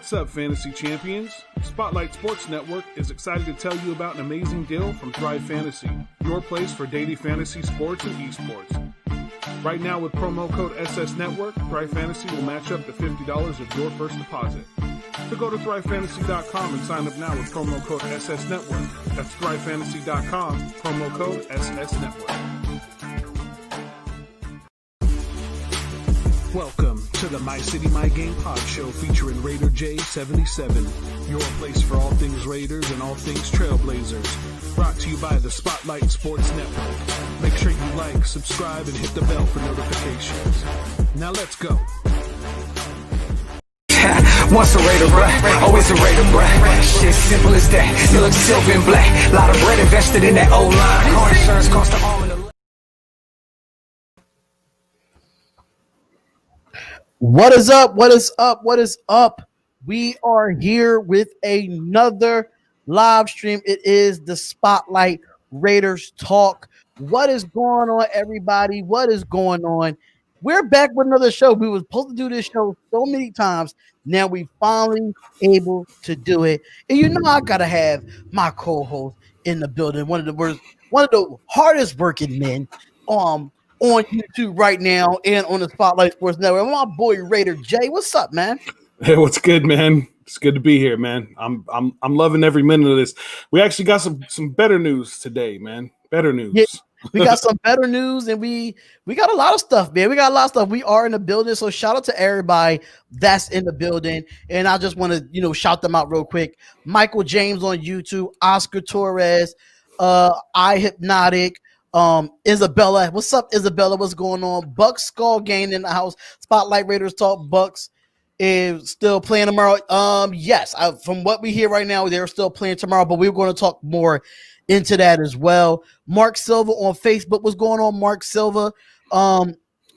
What's up, Fantasy Champions? Spotlight Sports Network is excited to tell you about an amazing deal from Thrive Fantasy, your place for daily fantasy sports and esports. Right now with promo code SS Network, Thrive Fantasy will match up to $50 of your first deposit. So go to thrivefantasy.com and sign up now with promo code SS Network. That's thrivefantasy.com, promo code SS Network. Welcome to the My City, My Game pod show featuring Raider J77, your place for all things Raiders and all things Trailblazers. Brought to you by the Spotlight Sports Network. Make sure you like, subscribe, and hit the bell for notifications. Now let's go. Once a Raider, bruh, always a Raider, bruh. Shit, simple as that. You look silver and black. Lot of bread invested in that old line. Car insurance cost the arm and the... What is up? What is up? What is up? We are here with another live stream. It is the Spotlight Raiders Talk. What is going on, everybody? What is going on? We're back with another show. We were supposed to do this show so many times. Now we finally able to do it. And you know I gotta have my co-host in the building. One of the hardest working men on YouTube right now and on the Spotlight Sports Network. My boy Raider J. What's up, man? Hey, what's good, man? It's good to be here, man. I'm loving every minute of this. We actually got some better news today, man. Better news. Yeah, we got some better news, and we got a lot of stuff, man. We got a lot of stuff. We are in the building, so shout out to everybody that's in the building. And I just want to, shout them out real quick. Michael James on YouTube, Oscar Torres, iHypnotic, Isabella. What's up, Isabella? What's going on? Bucs Skull Gang in the house. Spotlight Raiders Talk. Bucs is still playing tomorrow. Yes, from what we hear right now, they're still playing tomorrow, but we're going to talk more into that as well. Mark Silva on Facebook. What's going on, Mark Silva?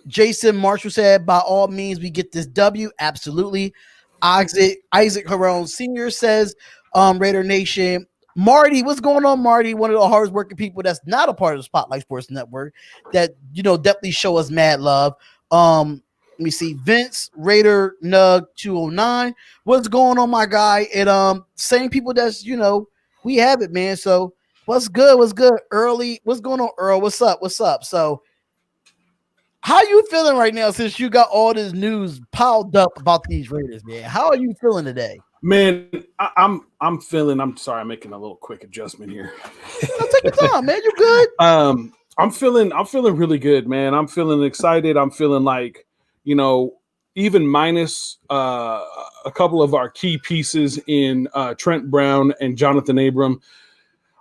Jason Marshall said, by all means, we get this W. Absolutely. Isaac Harone Sr. says, Raider Nation. Marty, what's going on, Marty? One of the hardest working people that's not a part of the Spotlight Sports Network that, definitely show us mad love. Let me see. Vince, Raider Nug 209. What's going on, my guy? And same people that's, we have it, man. So what's good? What's good? Early. What's going on, Earl? What's up? What's up? So how you feeling right now since you got all this news piled up about these Raiders, man? How are you feeling today? Man, I'm feeling. I'm sorry, I'm making a little quick adjustment here. Take your time, man. You good? I'm feeling really good, man. I'm feeling excited. I'm feeling like, even minus a couple of our key pieces in Trent Brown and Jonathan Abram,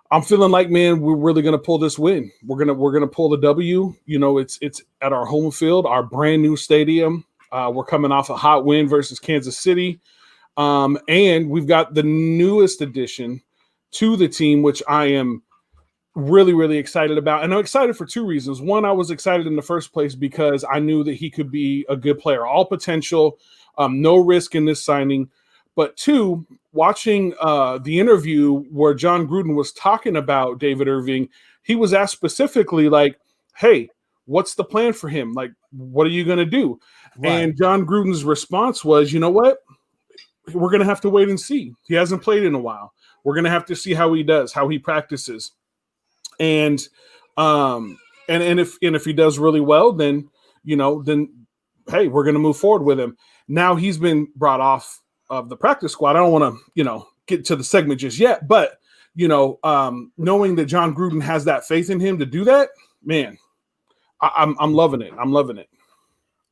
I'm feeling like, man, we're really gonna pull this win. We're gonna pull the W. It's at our home field, our brand new stadium. We're coming off a hot win versus Kansas City. And we've got the newest addition to the team, which I am really, really excited about. And I'm excited for two reasons. One, I was excited in the first place because I knew that he could be a good player, all potential, no risk in this signing. But two, watching the interview where John Gruden was talking about David Irving, he was asked specifically like, hey, what's the plan for him? Like, what are you going to do? Right. And John Gruden's response was, you know what? We're going to have to wait and see. He hasn't played in a while. We're going to have to see how he does, how he practices. And if he does really well, then hey, we're going to move forward with him. Now he's been brought off of the practice squad. I don't want to, get to the segment just yet, but knowing that John Gruden has that faith in him to do that, man, I'm loving it. I'm loving it.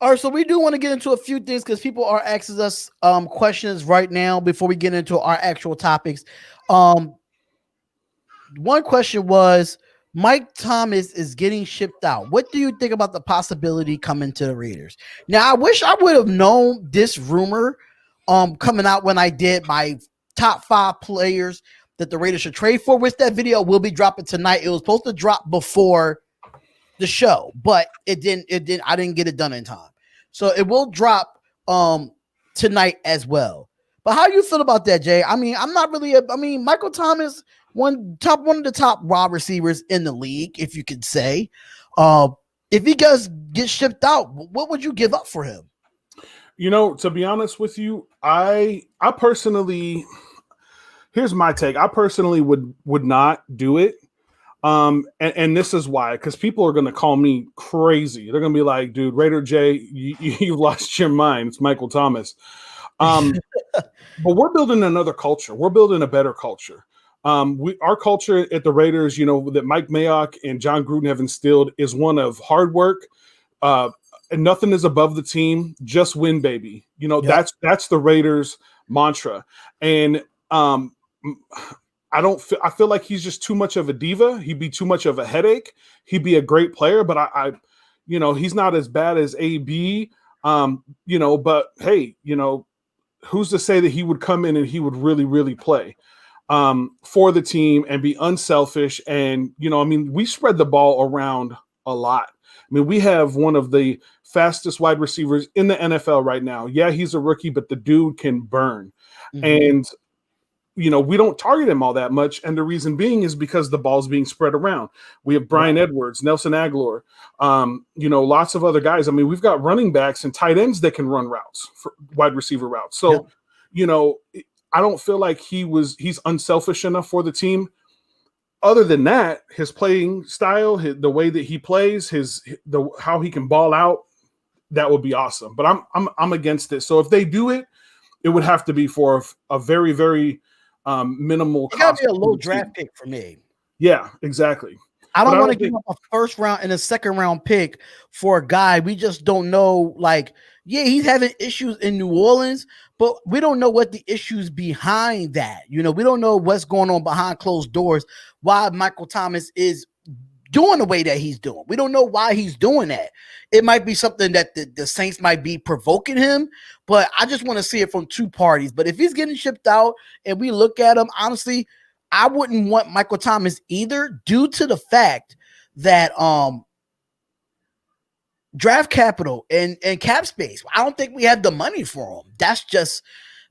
All right, so we do want to get into a few things because people are asking us questions right now before we get into our actual topics. One question was, Mike Thomas is getting shipped out. What do you think about the possibility coming to the Raiders? Now, I wish I would have known this rumor coming out when I did my top 5 players that the Raiders should trade for, which that video will be dropping tonight. It was supposed to drop before the show, but it didn't. I didn't get it done in time. So it will drop tonight as well. But how you feel about that, Jay? I mean, I'm not really Michael Thomas, one of the top wide receivers in the league, if you could say. If he does get shipped out, what would you give up for him? To be honest with you, I personally, here's my take. I personally would not do it. And this is why, because people are going to call me crazy. They're going to be like, dude, Raider J, you've lost your mind. It's Michael Thomas. But we're building another culture. We're building a better culture. Our culture at the Raiders, that Mike Mayock and John Gruden have instilled is one of hard work. And nothing is above the team. Just win, baby. Yep. That's the Raiders mantra. And I feel like he's just too much of a diva. He'd be too much of a headache. He'd be a great player, but he's not as bad as AB. But hey, who's to say that he would come in and he would really, really play for the team and be unselfish. And, we spread the ball around a lot. We have one of the fastest wide receivers in the NFL right now. Yeah, he's a rookie, but the dude can burn. Mm-hmm. And we don't target him all that much. And the reason being is because the ball's being spread around. We have Brian Edwards, Nelson Aguilar, lots of other guys. We've got running backs and tight ends that can run routes, for wide receiver routes. So, I don't feel like he's unselfish enough for the team. Other than that, his playing style, the way that he plays, how he can ball out, that would be awesome. But I'm against it. So if they do it, it would have to be for a very, very minimal. It got to be a low draft pick for me. Yeah, exactly. I don't want to give up a first round and a second round pick for a guy we just don't know. Like, yeah, he's having issues in New Orleans, but we don't know what the issues behind that. We don't know what's going on behind closed doors, why Michael Thomas is doing the way that he's doing. We don't know why he's doing that. It might be something that the Saints might be provoking him, but I just want to see it from two parties. But if he's getting shipped out and we look at him, honestly, I wouldn't want Michael Thomas either, due to the fact that draft capital and cap space, I don't think we have the money for him. That's just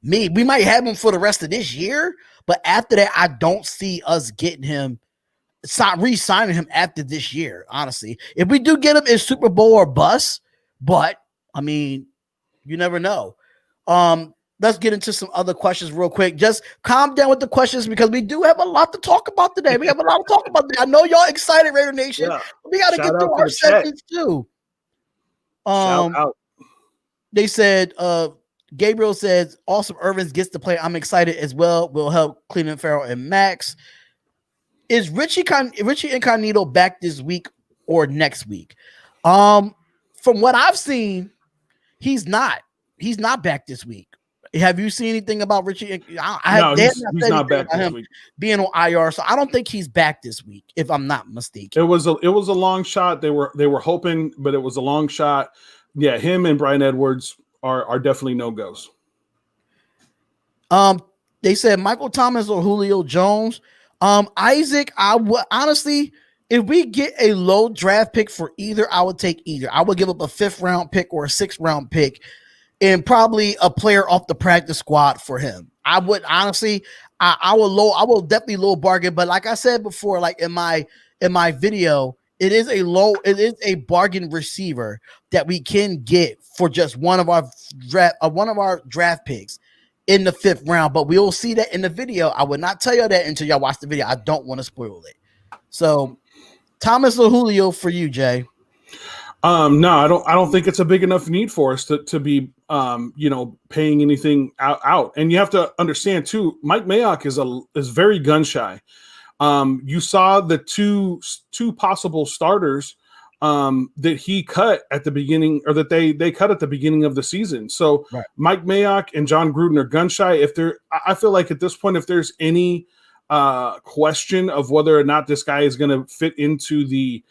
me. We might have him for the rest of this year, but after that, I don't see us getting him, re-signing him after this year, honestly. If we do get him, it's Super Bowl or bust, but, you never know. Let's get into some other questions real quick. Just calm down with the questions because we do have a lot to talk about today. We have a lot to talk about today. I know y'all excited, Raider Nation. Yeah. We got to get through our segments too. Shout out. They said, Gabriel says, Awesome Irvins gets to play. I'm excited as well. Will help Cleveland Farrell and Max. Is Richie Incognito back this week or next week? From what I've seen, he's not back this week. Have you seen anything about Richie? No, he's not back this week. Being on IR, so I don't think he's back this week, if I'm not mistaken. It was a long shot. They were hoping, but it was a long shot. Yeah, him and Brian Edwards are definitely no-goes. They said Michael Thomas or Julio Jones. Isaac, I would honestly, if we get a low draft pick for either, I would take either. I would give up a 5th round pick or a 6th round pick, and probably a player off the practice squad for him. I would honestly, I will definitely low bargain. But like I said before, like in my video, it is a bargain receiver that we can get for just one of our draft picks in the 5th round. But we'll see that in the video. I would not tell you that until y'all watch the video. I don't want to spoil it. So Thomas or Julio for you, Jay? No, I don't think it's a big enough need for us to be paying anything out. And you have to understand too, Mike Mayock is very gun shy. You saw the two possible starters that he cut at the beginning, or that they cut at the beginning of the season. So right. Mike Mayock and John Gruden are gun shy. I feel like at this point, if there's any question of whether or not this guy is going to fit into the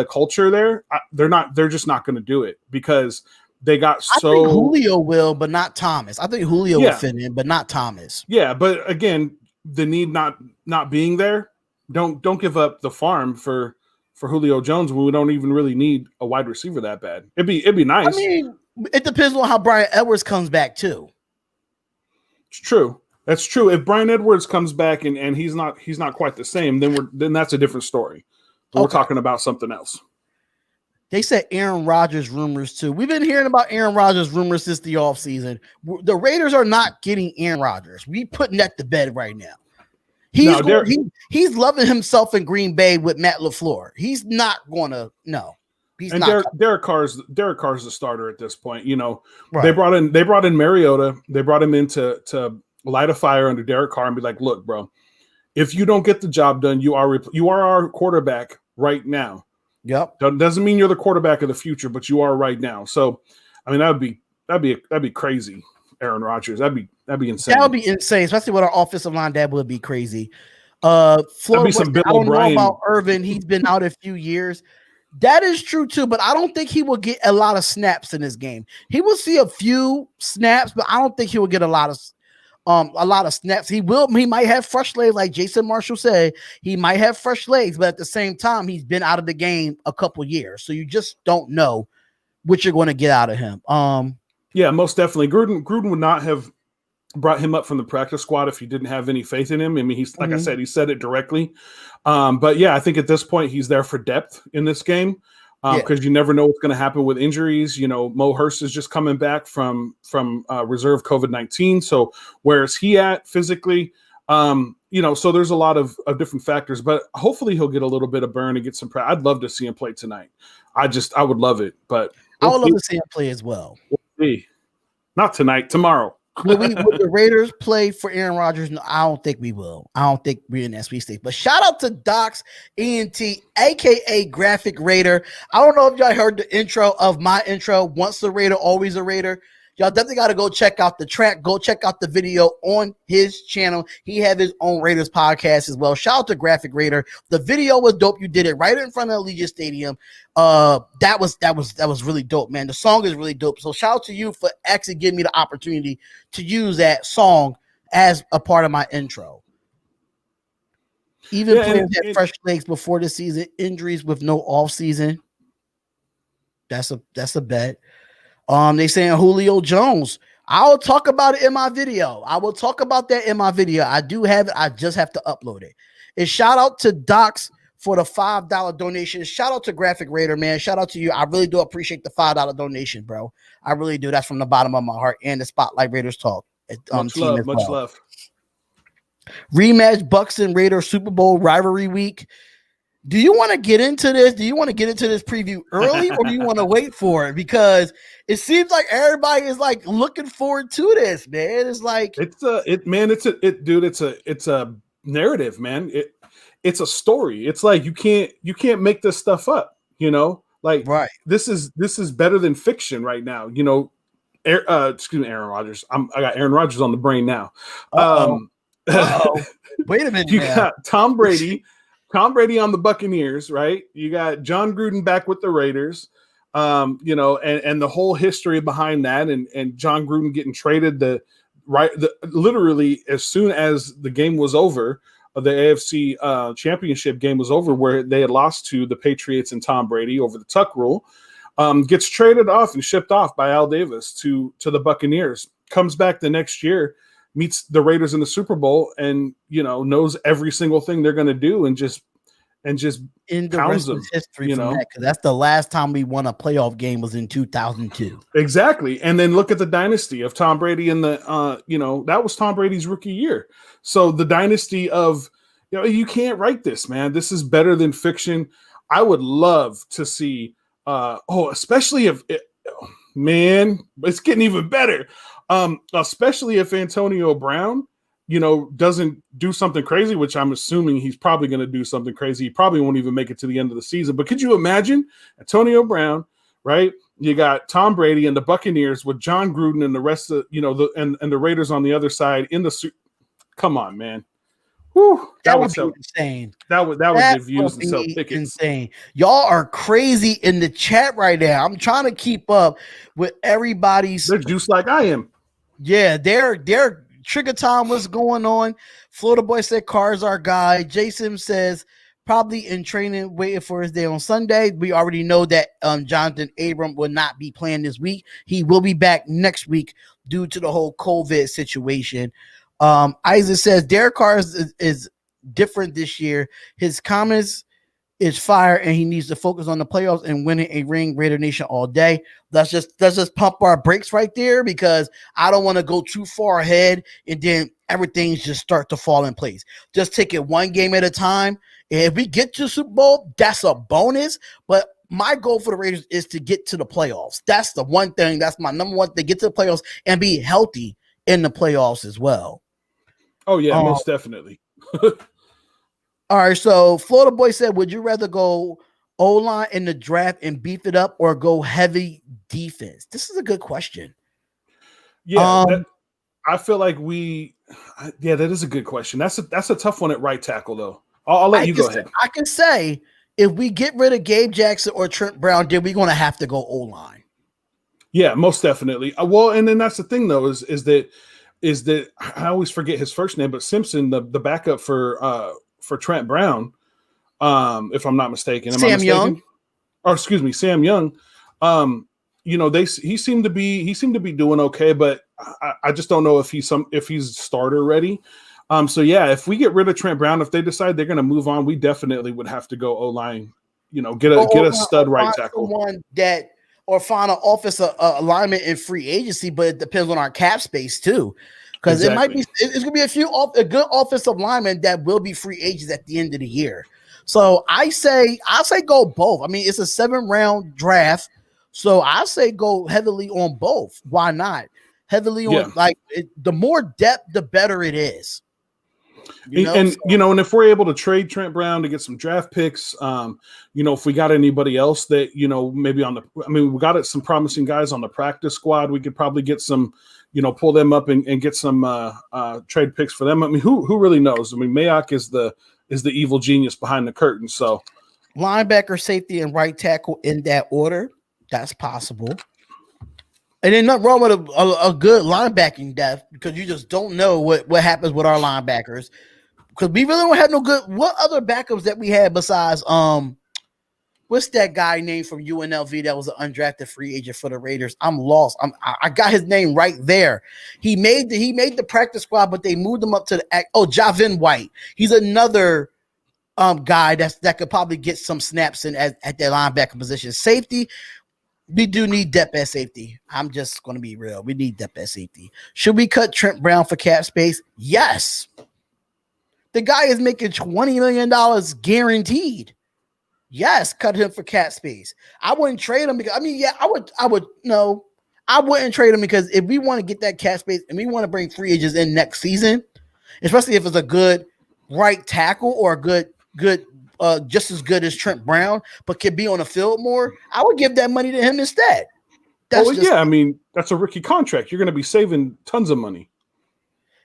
culture there, they're just not going to do it because they got I think Julio will, but not Thomas. I think Julio will fit in, but not Thomas. Yeah, but again, the need not being there, don't give up the farm for Julio Jones when we don't even really need a wide receiver that bad. It'd be nice. It depends on how Brian Edwards comes back too. It's true. That's true. If Brian Edwards comes back and he's not quite the same, then that's a different story. We're talking about something else. They said Aaron Rodgers rumors too. We've been hearing about Aaron Rodgers rumors since the offseason. The Raiders are not getting Aaron Rodgers. We putting that to bed right now. He's loving himself in Green Bay with Matt LaFleur. He's not going to He's and not. Derek Carr's the starter at this point. Right. They brought in Mariota. They brought him in to light a fire under Derek Carr and be like, look, bro, if you don't get the job done, you are our quarterback right now. Yep. Doesn't mean you're the quarterback of the future, but you are right now. So, I mean, that'd be crazy. Aaron Rodgers, that'd be insane. That would be insane, especially with our offensive line. That would be crazy. Florida, I don't know about Irvin. He's been out a few years. That is true too, but I don't think he will get a lot of snaps in this game. He will see a few snaps, but I don't think he will get a lot of snaps. He might have fresh legs, like Jason Marshall said. He might have fresh legs, but at the same time, he's been out of the game a couple years, so you just don't know what you're going to get out of him. Yeah, most definitely. Gruden would not have brought him up from the practice squad if he didn't have any faith in him. I mean, he's like I said, he said it directly. But yeah, I think at this point he's there for depth in this game because you never know what's going to happen with injuries. Mo Hurst is just coming back from reserve COVID-19. So where is he at physically? So there's a lot of different factors, but hopefully he'll get a little bit of burn and get some I'd love to see him play tonight. I would love it, but I would love to see him play as well. Not tonight, tomorrow. Will the Raiders play for Aaron Rodgers? No, I don't think we will. I don't think we're in that sweet state. But shout out to Docs ENT, aka Graphk Raider. I don't know if y'all heard the intro of my intro. Once a Raider, always a Raider. Y'all definitely got to go check out the track. Go check out the video on his channel. He have his own Raiders podcast as well. Shout out to Graphk Raider. The video was dope. You did it right in front of Allegiant Stadium. That was really dope, man. The song is really dope. So shout out to you for actually giving me the opportunity to use that song as a part of my intro. Even players had fresh legs before the season, injuries with no off season. That's a bet. They saying Julio Jones. I'll talk about it in my video. I will talk about that in my video. I do have it. I just have to upload it. And shout out to Docs for the $5 donation. Shout out to Graphk Raider, man. Shout out to you. I really do appreciate the $5 donation, bro. I really do. That's from the bottom of my heart. And the Spotlight Raiders Talk. Much love. Rematch Bucs and Raiders Super Bowl rivalry week. Do you want to get into this? Do you want to get into this preview early or do you want to wait for it? Because it seems like everybody is like looking forward to this, man. It's like it's a narrative, man. It's a story. It's like you can't make this stuff up, right. This is better than fiction right now. Excuse me, Aaron Rodgers. I got Aaron Rodgers on the brain now. Wait a minute. You got Tom Brady. Tom Brady on the Buccaneers, right? You got John Gruden back with the Raiders, and the whole history behind that, and John Gruden getting traded literally as soon as the game was over, the AFC championship game was over, where they had lost to the Patriots and Tom Brady over the Tuck rule, gets traded off and shipped off by Al Davis to the Buccaneers, comes back the next year, meets the Raiders in the Super Bowl and, knows every single thing they're going to do and just in the rest of history from that, because that's the last time we won a playoff game was in 2002. Exactly. And then look at the dynasty of Tom Brady and that was Tom Brady's rookie year. So the dynasty of, you can't write this, man. This is better than fiction. I would love to see, especially if it's getting even better. Especially if Antonio Brown, doesn't do something crazy, which I'm assuming he's probably going to do something crazy. He probably won't even make it to the end of the season. But could you imagine Antonio Brown, right? You got Tom Brady and the Buccaneers with John Gruden and the rest of, and the Raiders on the other side in the come on, man. Whew, that would be insane. That would get views and sell tickets. Insane. Y'all are crazy in the chat right now. I'm trying to keep up with everybody's. They're juiced like I am. Yeah, they're Trigger Time. What's going on? Florida Boy said Carr's our guy. Jason says probably in training, waiting for his day on Sunday. We already know that Jonathan Abram will not be playing this week. He will be back next week due to the whole COVID situation. Isaac says Derek Carr is different this year. His comments is fire, and he needs to focus on the playoffs and winning a ring. Raider Nation all day. Let's just pump our brakes right there, because I don't want to go too far ahead and then everything's just start to fall in place. Just take it one game at a time. And if we get to Super Bowl, that's a bonus. But my goal for the Raiders is to get to the playoffs. That's the one thing. That's my number one thing. Get to the playoffs and be healthy in the playoffs as well. Oh yeah, most definitely. All right, so Florida Boy said, would you rather go O-line in the draft and beef it up, or go heavy defense? This is a good question. Yeah, I feel like that is a good question. That's a tough one at right tackle, though. I'll let you go ahead. I can say, if we get rid of Gabe Jackson or Trent Brown, then we're going to have to go O-line. Yeah, most definitely. Well, and then that's the thing, though, is that I always forget his first name, but Simpson, the backup for Trent Brown, if I'm not mistaken. Sam Young. Or excuse me, Sam Young. He seemed to be doing okay, but I just don't know if he's starter ready. So yeah, if we get rid of Trent Brown, if they decide they're going to move on, we definitely would have to go O-line. Get a stud right tackle. One that, or find an office alignment in free agency, but it depends on our cap space too. Because it's going to be a good offensive lineman that will be free agents at the end of the year. So I'll say go both. I mean, it's a 7-round draft, so I say go heavily on both. Why not? Heavily on the more depth, the better it is. And if we're able to trade Trent Brown to get some draft picks, if we got anybody else that maybe we got some promising guys on the practice squad, we could probably get some. Pull them up and get some trade picks for them. I mean, who really knows? I mean, Mayock is the evil genius behind the curtain. So, linebacker, safety, and right tackle in that order, that's possible. And then nothing wrong with a good linebacking depth, because you just don't know what happens with our linebackers. Because we really don't have no good. What other backups that we had besides what's that guy named from UNLV that was an undrafted free agent for the Raiders? I'm lost. I got his name right there. He made the practice squad, but they moved him up to Javin White. He's another guy that could probably get some snaps in at that linebacker position. Safety, we do need depth at safety. I'm just going to be real. We need depth at safety. Should we cut Trent Brown for cap space? Yes. The guy is making $20 million guaranteed. Yes, cut him for cap space. I wouldn't trade him because I wouldn't trade him, because if we want to get that cap space and we want to bring free agents in next season, especially if it's a good right tackle or a good just as good as Trent Brown, but can be on the field more, I would give that money to him instead. I mean, that's a rookie contract. You're going to be saving tons of money.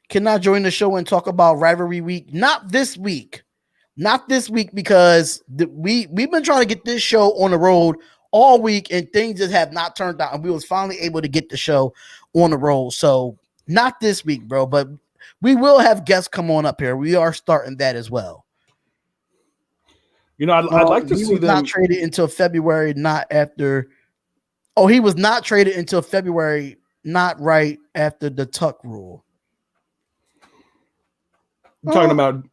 Cannot join the show and talk about rivalry week. Not this week, because we've been trying to get this show on the road all week, and things just have not turned out. And we was finally able to get the show on the road. So not this week, bro, but we will have guests come on up here. We are starting that as well. I'd like to see them not traded until February, not after. Oh, he was not traded until February, not right after the Tuck rule. I'm talking about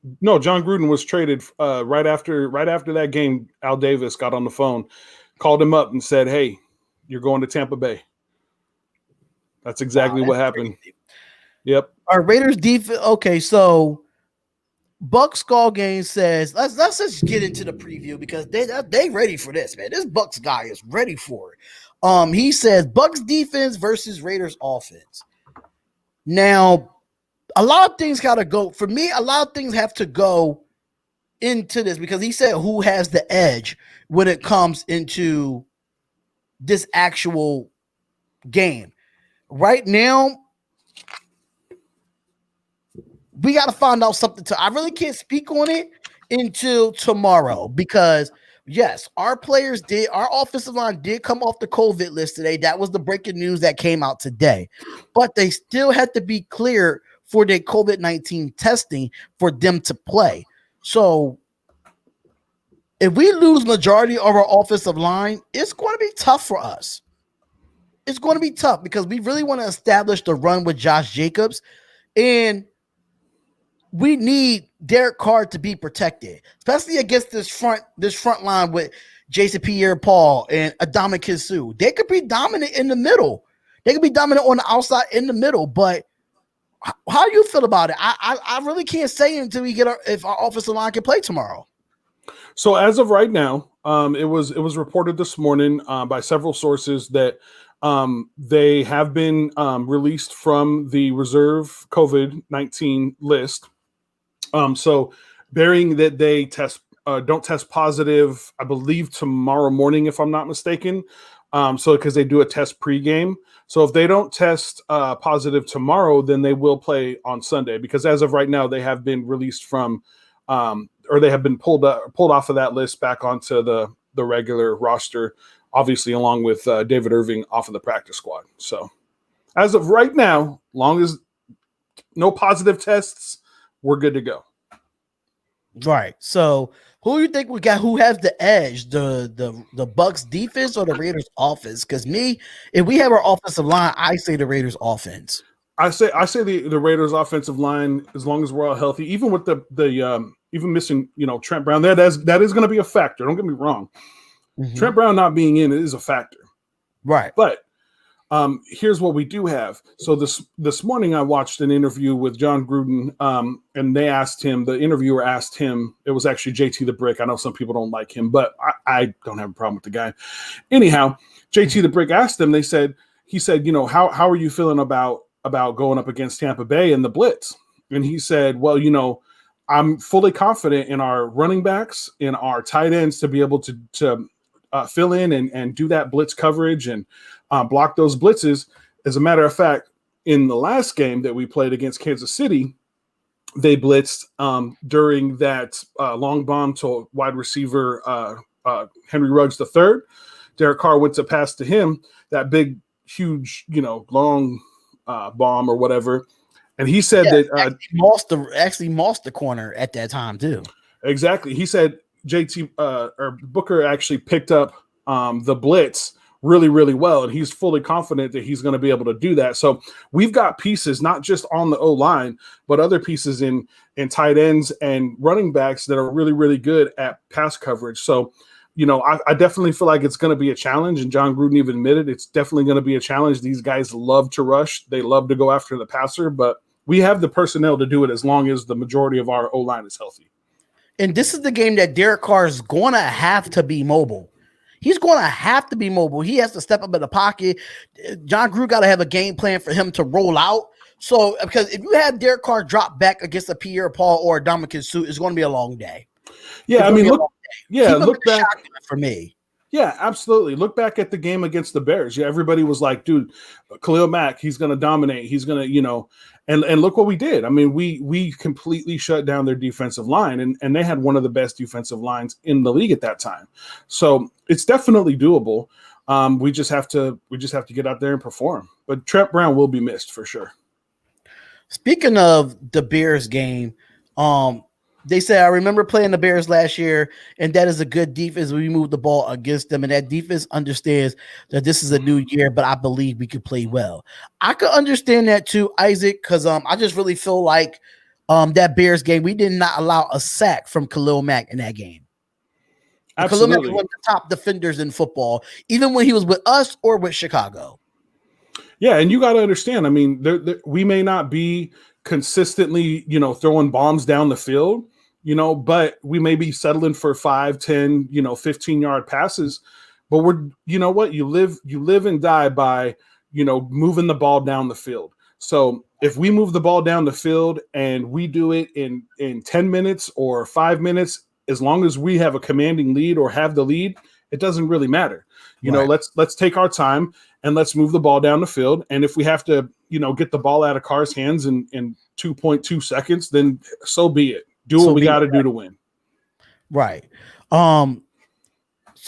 John Gruden was traded right after that game. Al Davis got on the phone, called him up and said, "Hey, you're going to Tampa Bay." That's exactly what happened. Crazy. Yep. Our Raiders defense. Okay, so Bucs Call Game says let's just get into the preview, because they ready for this, man. This Bucs guy is ready for it. He says Bucs defense versus Raiders offense. Now, a lot of things got to go. For me, a lot of things have to go into this, because he said who has the edge when it comes into this actual game. Right now, we got to find out something. I really can't speak on it until tomorrow, because yes, our offensive line did come off the COVID list today. That was the breaking news that came out today, but they still had to be cleared for their COVID-19 testing for them to play. So if we lose majority of our offensive line, it's going to be tough for us. It's going to be tough, because we really want to establish the run with Josh Jacobs. And we need Derek Carr to be protected, especially against this front line with Jason Pierre-Paul and Adama Sue. They could be dominant in the middle. They could be dominant on the outside in the middle. But how do you feel about it? I really can't say until we get if our offensive line can play tomorrow. So as of right now, it was reported this morning by several sources that they have been released from the reserve COVID-19 list. So bearing that they don't test positive, I believe tomorrow morning, if I'm not mistaken. So because they do a test pregame. So if they don't test positive tomorrow, then they will play on Sunday, because as of right now, they have been released from or they have been pulled off of that list back onto the regular roster, obviously along with David Irving off of the practice squad. So as of right now, long as no positive tests, we're good to go. Right. So who do you think we got? Who has the edge? The Bucs defense or the Raiders offense? Because if we have our offensive line, I say the Raiders offense. I say the Raiders offensive line, as long as we're all healthy, even with the even missing Trent Brown, that is going to be a factor. Don't get me wrong. Mm-hmm. Trent Brown not being in is a factor. Right. But here's what we do have. So this morning I watched an interview with John Gruden, and the interviewer asked him, it was actually JT the Brick. I know some people don't like him, but I don't have a problem with the guy. Anyhow, JT the Brick asked him, he said, how are you feeling about going up against Tampa Bay in the blitz? And he said, well, I'm fully confident in our running backs, in our tight ends to be able to fill in and do that blitz coverage and block those blitzes. As a matter of fact, in the last game that we played against Kansas City, they blitzed during that long bomb to wide receiver Henry Ruggs III. Derek Carr went to pass to him, that big, huge, long bomb or whatever. And he said that actually mossed the corner at that time too. Exactly. He said JT or Booker actually picked up the blitz really, really well, and he's fully confident that he's going to be able to do that. So we've got pieces not just on the O-line, but other pieces in tight ends and running backs that are really, really good at pass coverage. So, I definitely feel like it's going to be a challenge, and John Gruden even admitted it's definitely going to be a challenge. These guys love to rush. They love to go after the passer, but we have the personnel to do it as long as the majority of our O-line is healthy. And this is the game that Derek Carr is going to have to be mobile. He's going to have to be mobile. He has to step up in the pocket. John Gruden got to have a game plan for him to roll out. So, because if you have Derek Carr drop back against a Pierre-Paul or a Dominican Suit, it's going to be a long day. Yeah, look back for me. Yeah, absolutely. Look back at the game against the Bears. Yeah, everybody was like, dude, Khalil Mack, he's going to dominate. He's going to, and look what we did. I mean, we completely shut down their defensive line, and they had one of the best defensive lines in the league at that time. So it's definitely doable. We just have to get out there and perform. But Trent Brown will be missed for sure. Speaking of the Bears game, they said, I remember playing the Bears last year, and that is a good defense. We moved the ball against them, and that defense understands that this is a new year, but I believe we could play well. I could understand that too, Isaac, because I just really feel like that Bears game, we did not allow a sack from Khalil Mack in that game. Absolutely. Khalil Mack was one of the top defenders in football, even when he was with us or with Chicago. Yeah, and you got to understand, I mean, we may not be consistently, throwing bombs down the field, but we may be settling for 5, 10, 15-yard passes. But you live and die by, moving the ball down the field. So if we move the ball down the field and we do it in 10 minutes or 5 minutes, as long as we have a commanding lead or have the lead, it doesn't really matter. Let's take our time and let's move the ball down the field. And if we have to, get the ball out of Carr's hands in 2.2 seconds, then so be it. Do what we got to do to win. Right. So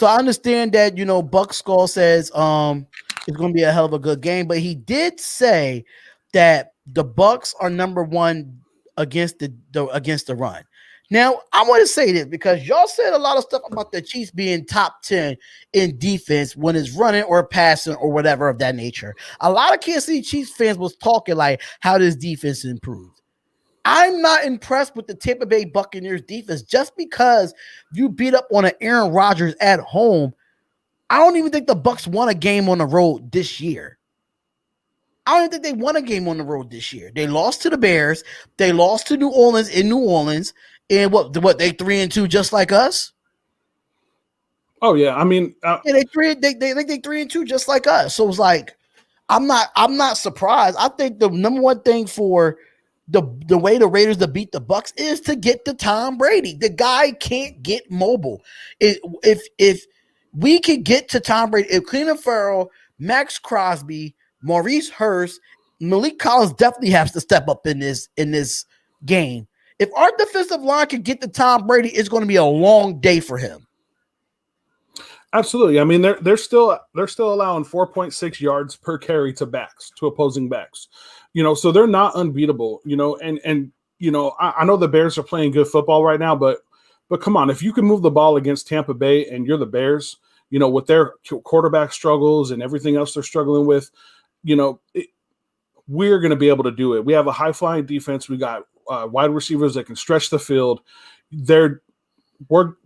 I understand that, Buck Skull says it's going to be a hell of a good game, but he did say that the Bucs are number one against the run. Now, I want to say this because y'all said a lot of stuff about the Chiefs being top 10 in defense when it's running or passing or whatever of that nature. A lot of Kansas City Chiefs fans was talking like how this defense improved. I'm not impressed with the Tampa Bay Buccaneers defense just because you beat up on an Aaron Rodgers at home. I don't even think the Bucs won a game on the road this year. I don't think they won a game on the road this year. They lost to the Bears. They lost to New Orleans in New Orleans. And what they 3-2 just like us? Oh yeah, I mean, yeah, they 3-2 just like us. So it's like I'm not surprised. I think the number one thing for the way the Raiders to beat the Bucs is to get to Tom Brady. The guy can't get mobile. If we could get to Tom Brady, if Cleveland Farrell, Max Crosby, Maurice Hurst, Malik Collins definitely has to step up in this game. If our defensive line can get to Tom Brady, it's going to be a long day for him. Absolutely. I mean, they're still allowing 4.6 yards per carry to opposing backs. So they're not unbeatable. And I know the Bears are playing good football right now, but come on, if you can move the ball against Tampa Bay and you're the Bears, with their quarterback struggles and everything else they're struggling with, we're going to be able to do it. We have a high-flying defense. We got wide receivers that can stretch the field.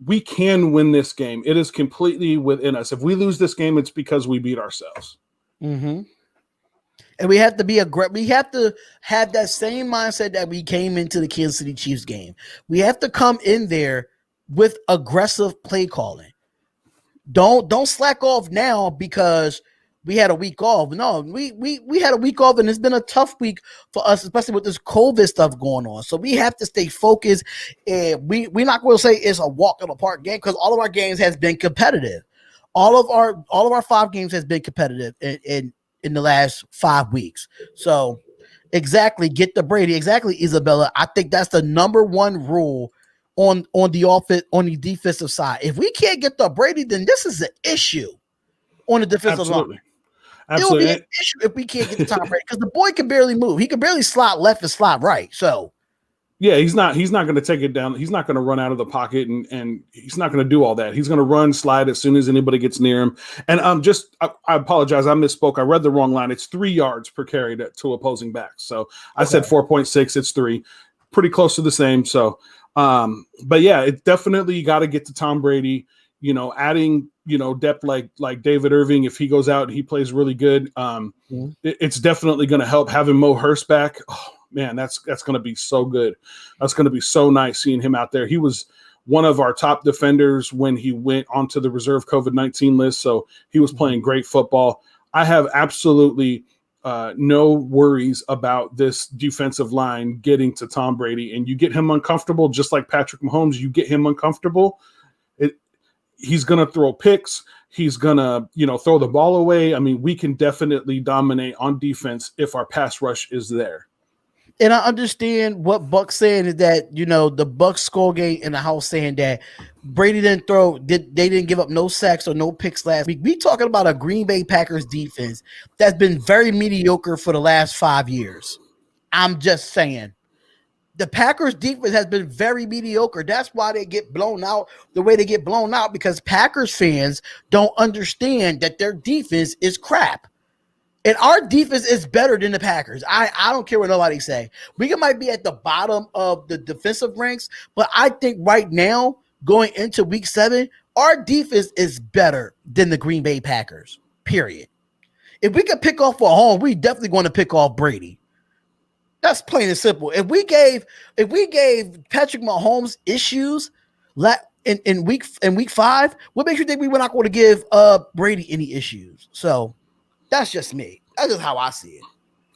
We can win this game. It is completely within us. If we lose this game, it's because we beat ourselves. Mm-hmm. And we have to be we have to have that same mindset that we came into the Kansas City Chiefs game. We have to come in there with aggressive play calling. Don't slack off now because we had a week off. No, we had a week off, and it's been a tough week for us, especially with this COVID stuff going on. So we have to stay focused, and we're not going to say it's a walk in the park game because all of our games has been competitive. All of our 5 games has been competitive in the last 5 weeks. So exactly, get the Brady. Exactly, Isabella. I think that's the number one rule on the defensive side. If we can't get the Brady, then this is an issue on the defensive line. It will be an issue if we can't get the Tom Brady because the boy can barely move. He can barely slot left and slot right. So yeah, he's not going to take it down. He's not going to run out of the pocket and he's not going to do all that. He's going to run, slide as soon as anybody gets near him. And I apologize. I misspoke. I read the wrong line. It's 3 yards per carry to opposing backs. So I said 4.6. It's 3. Pretty close to the same. So, but yeah, it definitely got to get to Tom Brady, adding, depth like David Irving. If he goes out and he plays really good, it's definitely going to help having Mo Hurst back. Oh, man, that's going to be so good. That's going to be so nice seeing him out there. He was one of our top defenders when he went onto the reserve COVID-19 list. So he was playing great football. I have absolutely no worries about this defensive line getting to Tom Brady, and you get him uncomfortable, just like Patrick Mahomes, you get him uncomfortable. He's going to throw picks. He's going to, throw the ball away. I mean, we can definitely dominate on defense if our pass rush is there. And I understand what Buck's saying is that, the Bucs Skullgate in the house saying that Brady they didn't give up no sacks or no picks last week. We talking about a Green Bay Packers defense that's been very mediocre for the last 5 years. I'm just saying. The Packers defense has been very mediocre. That's why they get blown out the way they get blown out, because Packers fans don't understand that their defense is crap. And our defense is better than the Packers. I don't care what nobody say. We might be at the bottom of the defensive ranks, but I think right now, going into week 7, our defense is better than the Green Bay Packers, period. If we could pick off a home, we definitely going to pick off Brady. That's plain and simple. If we gave Patrick Mahomes issues in week 5, what makes you think we were not going to give Brady any issues? So that's just me. That's just how I see it.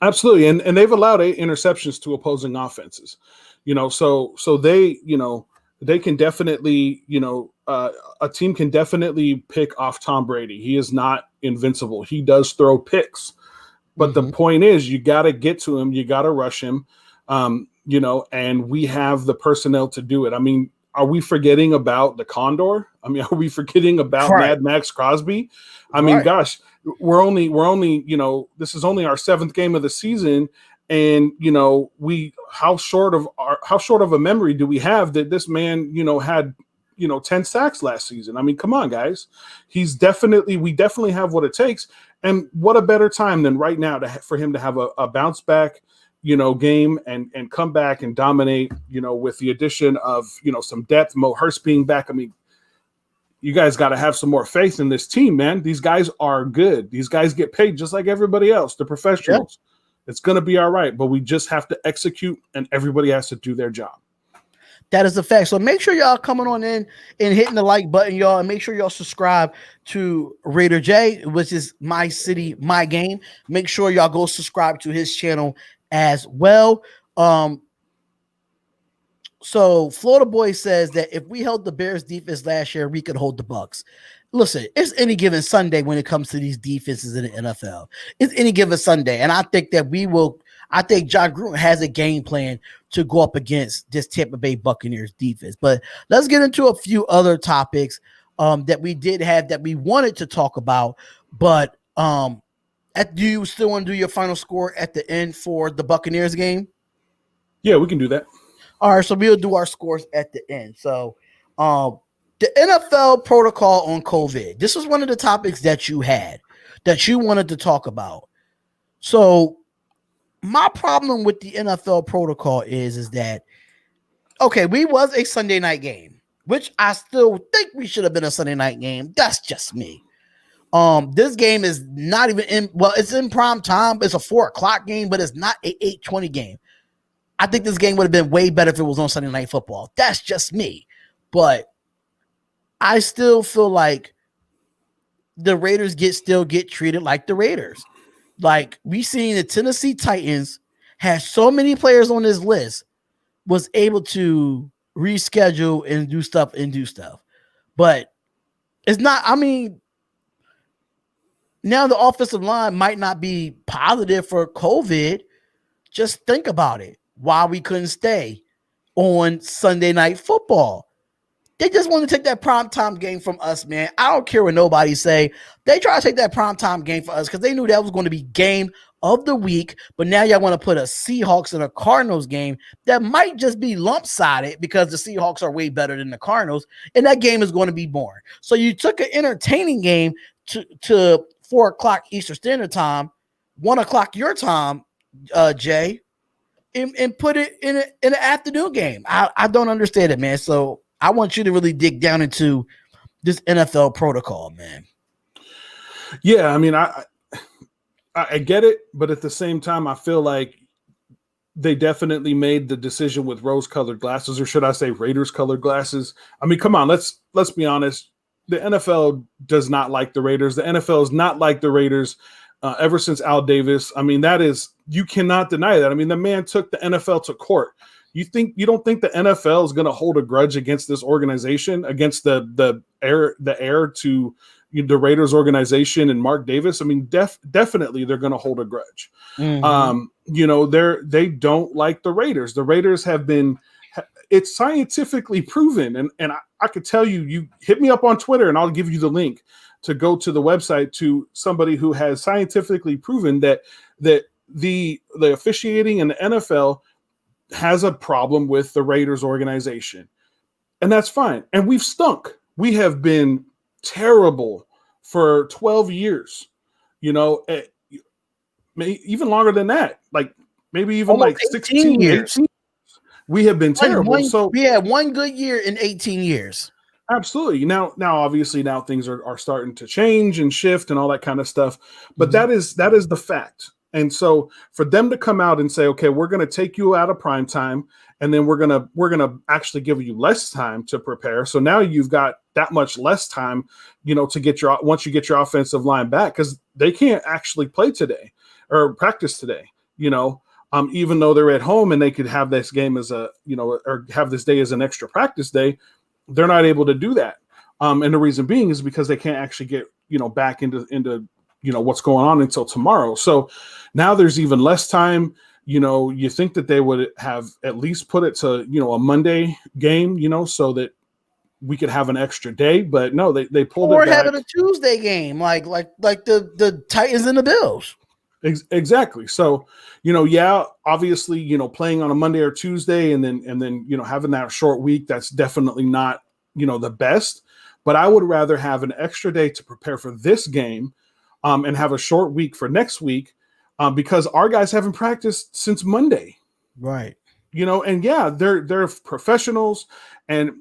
Absolutely, and they've allowed 8 interceptions to opposing offenses. So they they can definitely a team can definitely pick off Tom Brady. He is not invincible. He does throw picks. But the point is, you got to get to him. You got to rush him, and we have the personnel to do it. I mean, are we forgetting about the Condor? I mean, are we forgetting about Mad Max Crosby? I mean, gosh, we're only this is only our 7th game of the season, and how short of a memory do we have that this man had 10 sacks last season? I mean, come on, guys. We definitely have what it takes. And what a better time than right now for him to have a bounce back, game and come back and dominate, with the addition of, some depth, Mo Hurst being back. I mean, you guys got to have some more faith in this team, man. These guys are good. These guys get paid just like everybody else. They're professionals. Yeah. It's going to be all right, but we just have to execute, and everybody has to do their job. That is a fact. So make sure y'all coming on in and hitting the like button, y'all, and make sure y'all subscribe to Raider J, which is My City, My Game. Make sure y'all go subscribe to his channel as well. So Florida Boy says that if we held the Bears defense last year, we could hold the Bucs. Listen, it's any given Sunday when it comes to these defenses in the NFL. It's any given Sunday. And I think that I think John Gruden has a game plan to go up against this Tampa Bay Buccaneers defense. But let's get into a few other topics that we did have that we wanted to talk about. But do you still want to do your final score at the end for the Buccaneers game? Yeah, we can do that. All right, so we'll do our scores at the end. So the NFL protocol on COVID. This was one of the topics that you had that you wanted to talk about. So my problem with the NFL protocol is that, okay, we was a Sunday night game, which I still think we should have been a Sunday night game. That's just me. This game is not even it's in prime time. It's a 4:00 game, but it's not an 8:20 game. I think this game would have been way better if it was on Sunday Night Football. That's just me. But I still feel like the Raiders still get treated like the Raiders. Like, we seen the Tennessee Titans had so many players on this list, was able to reschedule and do stuff. But it's not, I mean, now the offensive line might not be positive for COVID. Just think about it. Why we couldn't stay on Sunday Night Football. They just want to take that primetime game from us, man. I don't care what nobody say. They try to take that primetime game for us because they knew that was going to be game of the week. But now y'all want to put a Seahawks and a Cardinals game that might just be lump-sided because the Seahawks are way better than the Cardinals, and that game is going to be boring. So you took an entertaining game to 4:00 Eastern Standard Time, 1:00 your time, Jay, and put it in an afternoon game. I don't understand it, man. So I want you to really dig down into this NFL protocol, man. Yeah, I mean, I get it, but at the same time, I feel like they definitely made the decision with rose-colored glasses, or should I say Raiders-colored glasses. I mean, come on, let's be honest. The NFL does not like the Raiders. The NFL is not like the Raiders ever since Al Davis. I mean, you cannot deny that. I mean, the man took the NFL to court. You don't think the NFL is going to hold a grudge against this organization, against the heir to the Raiders organization and Mark Davis? I mean, definitely they're going to hold a grudge. Mm-hmm. They don't like the Raiders. The Raiders have been, it's scientifically proven. And I could tell you hit me up on Twitter and I'll give you the link to go to the website to somebody who has scientifically proven that the officiating in the NFL has a problem with the Raiders organization. And that's fine. And we've stunk. We have been terrible for 12 years, even longer than that, like maybe even almost like 16 years. 18. We have been terrible. So we had one good year in 18 years. Absolutely. Now, obviously, now things are starting to change and shift and all that kind of stuff. But mm-hmm. that is the fact. And so for them to come out and say, okay, we're going to take you out of prime time, and then we're going to actually give you less time to prepare. So now you've got that much less time, to get once you get your offensive line back, because they can't actually play today or practice today, even though they're at home and they could have this game as or have this day as an extra practice day. They're not able to do that. And the reason being is because they can't actually get, back into what's going on until tomorrow. So now there's even less time. You think that they would have at least put it to, a Monday game, so that we could have an extra day. But no, they pulled it back. Or having a Tuesday game, like the Titans and the Bills. Exactly. So, obviously, playing on a Monday or Tuesday and then, having that short week, that's definitely not, the best. But I would rather have an extra day to prepare for this game and have a short week for next week because our guys haven't practiced since Monday. Right. And yeah, they're professionals, and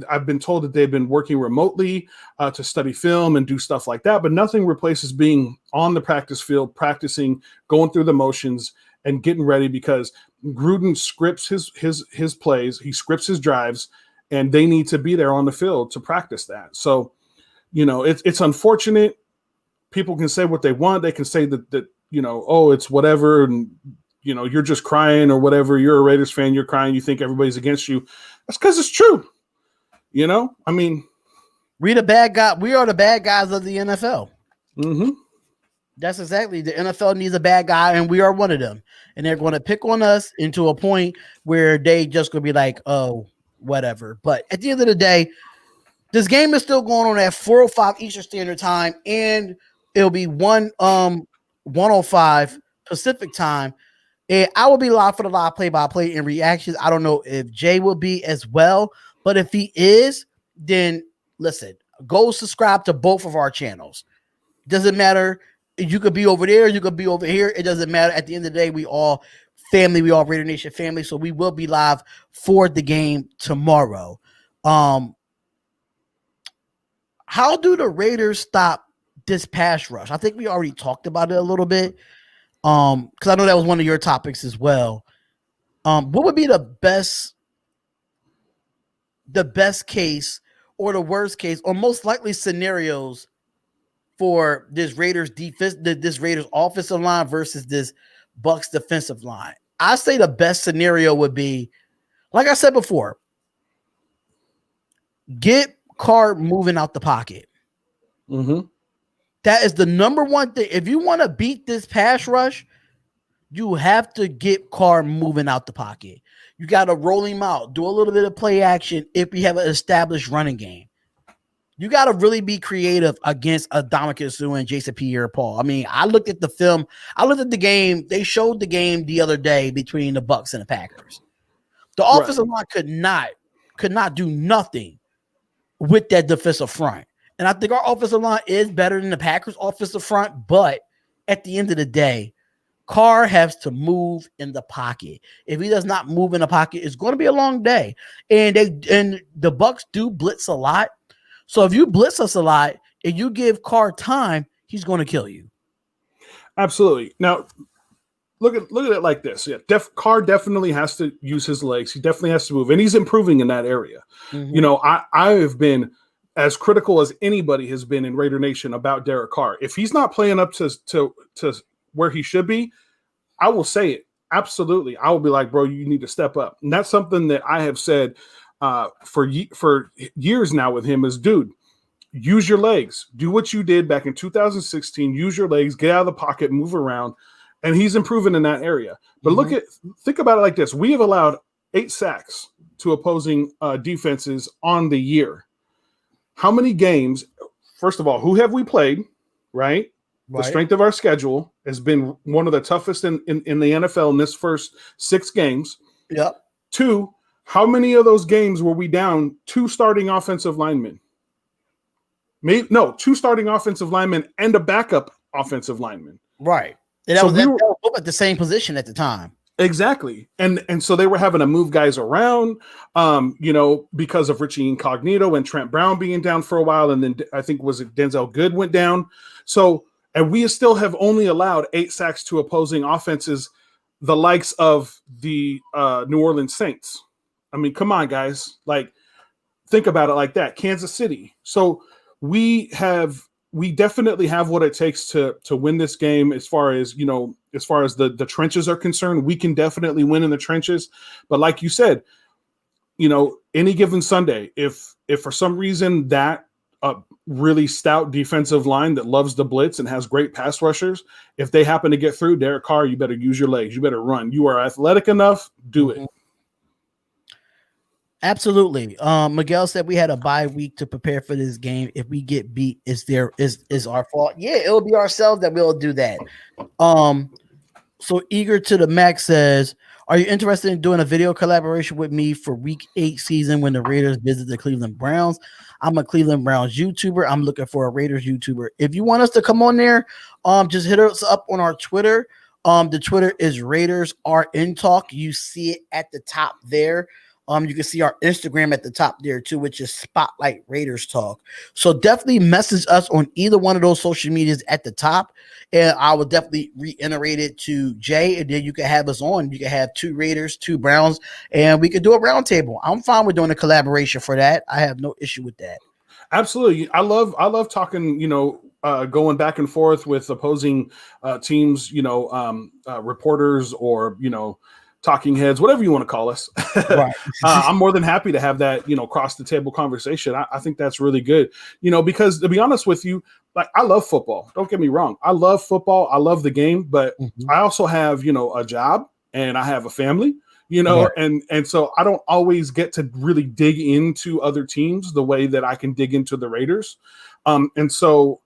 I've been told that they've been working remotely to study film and do stuff like that, but nothing replaces being on the practice field, practicing, going through the motions, and getting ready, because Gruden scripts his plays, he scripts his drives, and they need to be there on the field to practice that. So, it's unfortunate. People can say what they want. They can say that oh, it's whatever, and you're just crying or whatever. You're a Raiders fan, you're crying, you think everybody's against you. That's because it's true. I mean, we the bad guy. We are the bad guys of the NFL. Mm-hmm. That's exactly. The NFL needs a bad guy, and we are one of them. And they're going to pick on us into a point where they just going to be like, oh, whatever. But at the end of the day, this game is still going on at 4:05 Eastern Standard Time, and it'll be 1:05 Pacific Time. And I will be live for the live play-by-play and reactions. I don't know if Jay will be as well, but if he is, then listen, go subscribe to both of our channels. Doesn't matter. You could be over there, you could be over here. It doesn't matter. At the end of the day, we all family. We all Raider Nation family. So we will be live for the game tomorrow. How do the Raiders stop this pass rush? I think we already talked about it a little bit. Because I know that was one of your topics as well. What would be the best case or the worst case or most likely scenarios for this Raiders defense, this Raiders offensive line versus this Bucs defensive line? I say the best scenario would be, like I said before, get Carr moving out the pocket. Mm-hmm. That is the number one thing. If you want to beat this pass rush, you have to get Carr moving out the pocket. You got to roll him out, do a little bit of play action if you have an established running game. You got to really be creative against Dominican Sue and Jason Pierre-Paul. I mean, I looked at the film. I looked at the game. They showed the game the other day between the Bucs and the Packers. The offensive line could not do nothing with that defensive front. And I think our offensive line is better than the Packers' offensive front, but at the end of the day, Carr has to move in the pocket. If he does not move in the pocket, it's going to be a long day. And the Bucs do blitz a lot. So if you blitz us a lot and you give Carr time, he's going to kill you. Absolutely. Now, look at it like this. Yeah, Carr definitely has to use his legs. He definitely has to move, and he's improving in that area. Mm-hmm. I have been as critical as anybody has been in Raider Nation about Derek Carr. If he's not playing up to where he should be, I will say it. Absolutely. I will be like, bro, you need to step up. And that's something that I have said for years now with him is, dude, use your legs. Do what you did back in 2016. Use your legs, get out of the pocket, move around. And he's improving in that area. But mm-hmm. Think about it like this. We have allowed 8 sacks to opposing defenses on the year. How many games, first of all, who have we played, right? The strength of our schedule has been one of the toughest in the NFL in this first 6 games. Yep. 2, how many of those games were we down 2 starting offensive linemen? 2 starting offensive linemen and a backup offensive lineman. Right. And that was both at the same position at the time. Exactly. And so they were having to move guys around, because of Richie Incognito and Trent Brown being down for a while. And then I think Denzel Good went down. So, and we still have only allowed 8 sacks to opposing offenses, the likes of the New Orleans Saints. I mean, come on, guys. Like, think about it like that. Kansas City. So we definitely have what it takes to win this game as far as the trenches are concerned. We can definitely win in the trenches. But like you said, any given Sunday, if for some reason that really stout defensive line that loves the blitz and has great pass rushers, if they happen to get through, Derek Carr, you better use your legs. You better run. You are athletic enough. Do it. Absolutely. Miguel said we had a bye week to prepare for this game. If we get beat, is our fault? Yeah, it'll be ourselves that will do that. So Eager to the Max says, are you interested in doing a video collaboration with me for week 8 season when the Raiders visit the Cleveland Browns? I'm a Cleveland Browns YouTuber. I'm looking for a Raiders YouTuber. If you want us to come on there, just hit us up on our Twitter. The Twitter is Raiders are in talk. You see it at the top there. You can see our Instagram at the top there too, which is Spotlight Raiders Talk. So definitely message us on either one of those social medias at the top, and I will definitely reiterate it to Jay, and then you can have us on. You can have 2 Raiders, 2 Browns, and we could do a roundtable. I'm fine with doing a collaboration for that. I have no issue with that. Absolutely. I love talking, going back and forth with opposing teams, reporters or, talking heads, whatever you want to call us. Right. I'm more than happy to have that, cross the table conversation. I think that's really good, because to be honest with you, like I love football. Don't get me wrong. I love football. I love the game, but I also have, a job and I have a family, and so I don't always get to really dig into other teams the way that I can dig into the Raiders. And so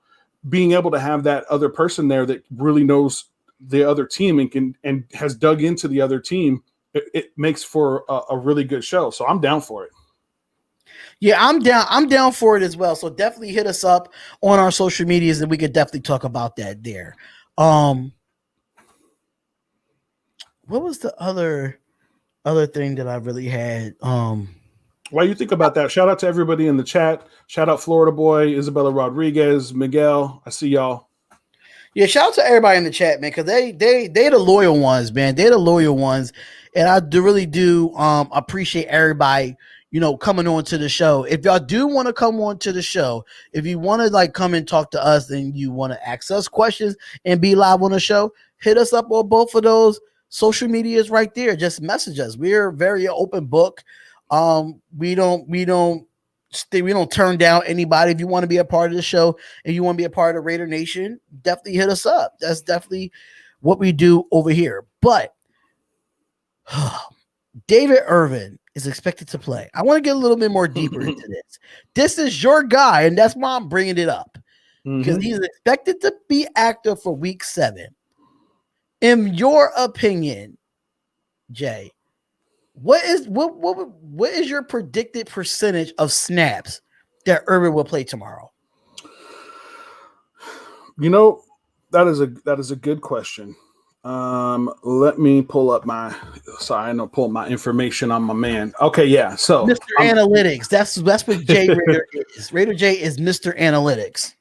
being able to have that other person there that really knows the other team and has dug into the other team, it makes for a really good show. So I'm down for it. Yeah, I'm down for it as well. So definitely hit us up on our social medias and we could definitely talk about that there. What was the other thing that I really had? While you think about that, shout out to everybody in the chat. Shout out Florida Boy, Isabella Rodriguez, Miguel. I see y'all. Yeah, shout out to everybody in the chat, man, because they the loyal ones, man. They're the loyal ones, and I really do appreciate everybody, coming on to the show. If y'all do want to come on to the show, if you want to come and talk to us, and you want to ask us questions and be live on the show, hit us up on both of those social medias right there. Just message us. We're a very open book. We don't turn down anybody. If you want to be a part of the show and you want to be a part of Raider Nation, definitely hit us up. That's definitely what we do over here. But David Irvin is expected to play. I want to get a little bit more deeper into this. This is your guy, and that's why I'm bringing it up, because he's expected to be active for week 7. In your opinion, Jay, what is your predicted percentage of snaps that Irvin will play tomorrow? That is a good question. Let me pull up my information on my man. Okay, yeah. So Mr. Analytics. That's what Jay Raider is. Raider J is Mr. Analytics.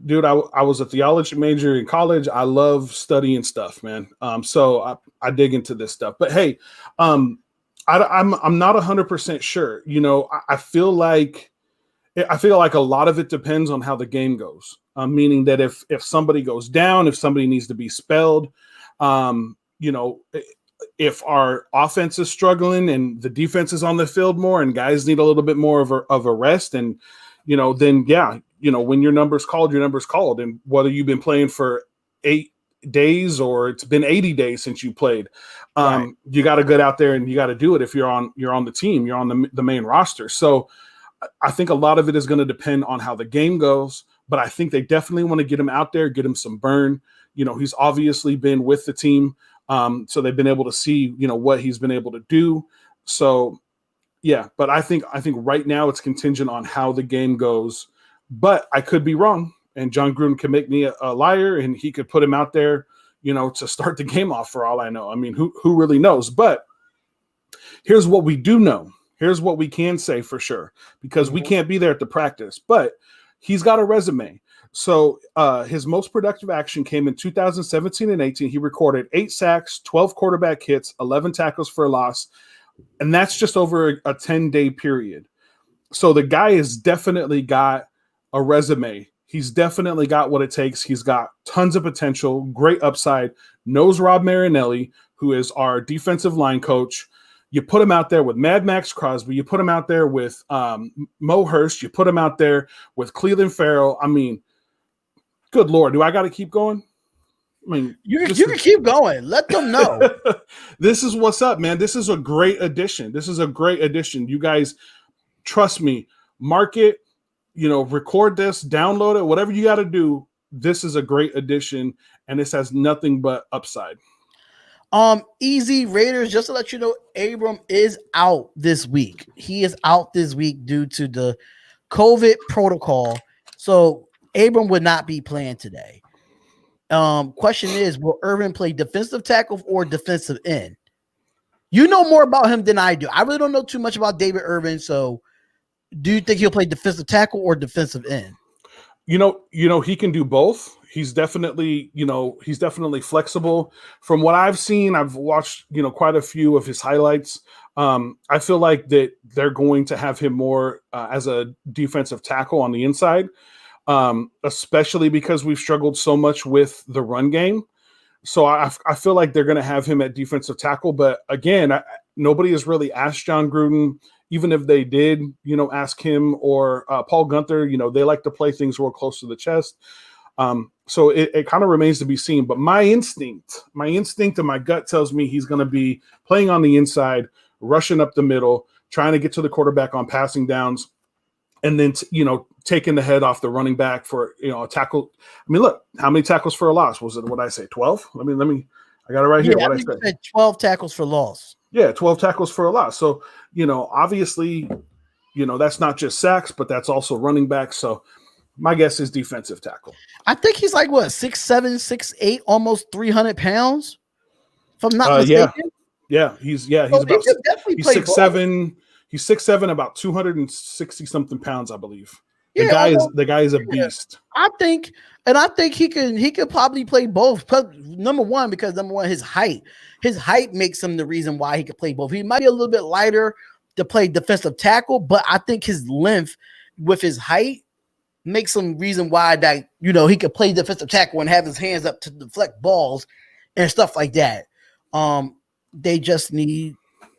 Dude, I was a theology major in college. I love studying stuff, man. So I dig into this stuff. But hey, I'm not 100% sure. I feel like a lot of it depends on how the game goes. Meaning that if somebody goes down, if somebody needs to be spelled, if our offense is struggling and the defense is on the field more and guys need a little bit more of a rest, and then yeah, when your number's called, and whether you've been playing for 8 days or it's been 80 days since you played, right. You got to get out there and you got to do it. If you're on the team, you're on the main roster. So I think a lot of it is going to depend on how the game goes, but I think they definitely want to get him out there, get him some burn. He's obviously been with the team. So they've been able to see, what he's been able to do. So yeah, but I think right now it's contingent on how the game goes, but I could be wrong. And John Gruden can make me a liar, and he could put him out there, to start the game off for all I know. I mean, who really knows? But here's what we do know. Here's what we can say for sure, because we can't be there at the practice, but he's got a resume. So his most productive action came in 2017 and 18. He recorded 8 sacks, 12 quarterback hits, 11 tackles for a loss. And that's just over a 10-day period. So the guy has definitely got a resume. He's definitely got what it takes. He's got tons of potential, great upside, knows Rob Marinelli, who is our defensive line coach. You put him out there with Mad Max Crosby. You put him out there with Mo Hurst. You put him out there with Cleveland Farrell. I mean, good Lord, do I got to keep going? I mean, you can keep going. Let them know. This is what's up, man. This is a great addition. You guys, trust me, mark it, record this, download it, whatever you got to do. This is a great addition, and this has nothing but upside. Easy Raiders, just to let you know, Abram is out this week. He is out this week due to the COVID protocol. So Abram would not be playing today. Question is, will Irvin play defensive tackle or defensive end? You know more about him than I do. I really don't know too much about David Irvin. So, do you think he'll play defensive tackle or defensive end? You know, he can do both. He's definitely flexible. From what I've seen, I've watched, quite a few of his highlights. I feel like that they're going to have him more as a defensive tackle on the inside, especially because we've struggled so much with the run game. So I feel like they're going to have him at defensive tackle. But again, nobody has really asked John Gruden. Even if they did, ask him or Paul Gunther, they like to play things real close to the chest. So it kind of remains to be seen. But my instinct and my gut tells me he's going to be playing on the inside, rushing up the middle, trying to get to the quarterback on passing downs, and then, taking the head off the running back for, a tackle. I mean, look, how many tackles for a loss? Was it, what I say, 12? I got it right here. Yeah, what I said 12 tackles for loss. Yeah, 12 tackles for a loss. So, obviously, that's not just sacks, but that's also running back. So my guess is defensive tackle. I think he's like, what, 6'7", 6'8", almost 300 pounds, if I'm not mistaken. Yeah. He's he's 6'7". He's 6'7", about 260 something pounds, I believe. The guy is a beast. I think he could probably play both. Number one, his height makes him the reason why he could play both. He might be a little bit lighter to play defensive tackle, but I think his length with his height makes him reason why that he could play defensive tackle and have his hands up to deflect balls and stuff like that. They just need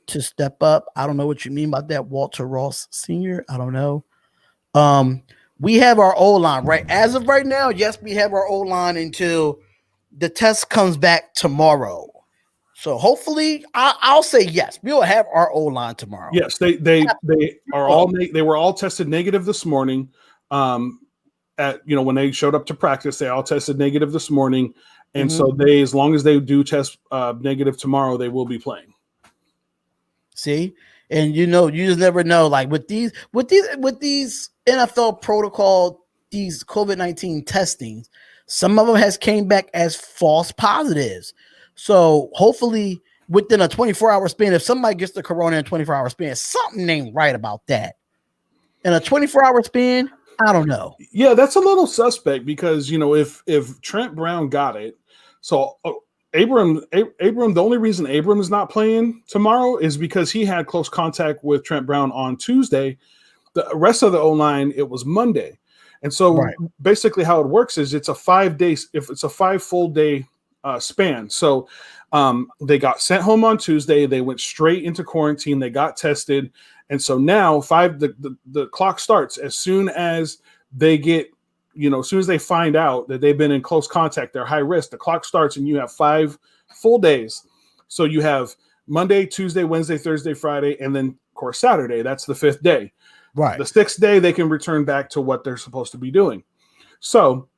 to step up. I don't know what you mean by that, Walter Ross Sr. I don't know. We have our O-line, right? As of right now, yes, we have our O-line until the test comes back tomorrow. So hopefully, I'll say yes, we will have our O-line tomorrow. Yes, they were all tested negative this morning. When they showed up to practice, they all tested negative this morning, and so as long as they do test negative tomorrow, they will be playing. See, and you just never know. Like with these NFL protocol, these COVID-19 testings, some of them has came back as false positives. So hopefully within a 24-hour span, if somebody gets the corona in a 24-hour span, something ain't right about that. In a 24-hour span, I don't know. Yeah, that's a little suspect because, if Trent Brown got it, so Abram, the only reason Abram is not playing tomorrow is because he had close contact with Trent Brown on Tuesday. The rest of the O-line, it was Monday. And so basically how it works is it's a 5 days, if it's a 5 full day span. So they got sent home on Tuesday. They went straight into quarantine. They got tested. And so now the clock starts as soon as they get, as soon as they find out that they've been in close contact, they're high risk, the clock starts and you have 5 full days. So you have Monday, Tuesday, Wednesday, Thursday, Friday, and then of course Saturday. That's the 5th day. Right. The 6th day, they can return back to what they're supposed to be doing. So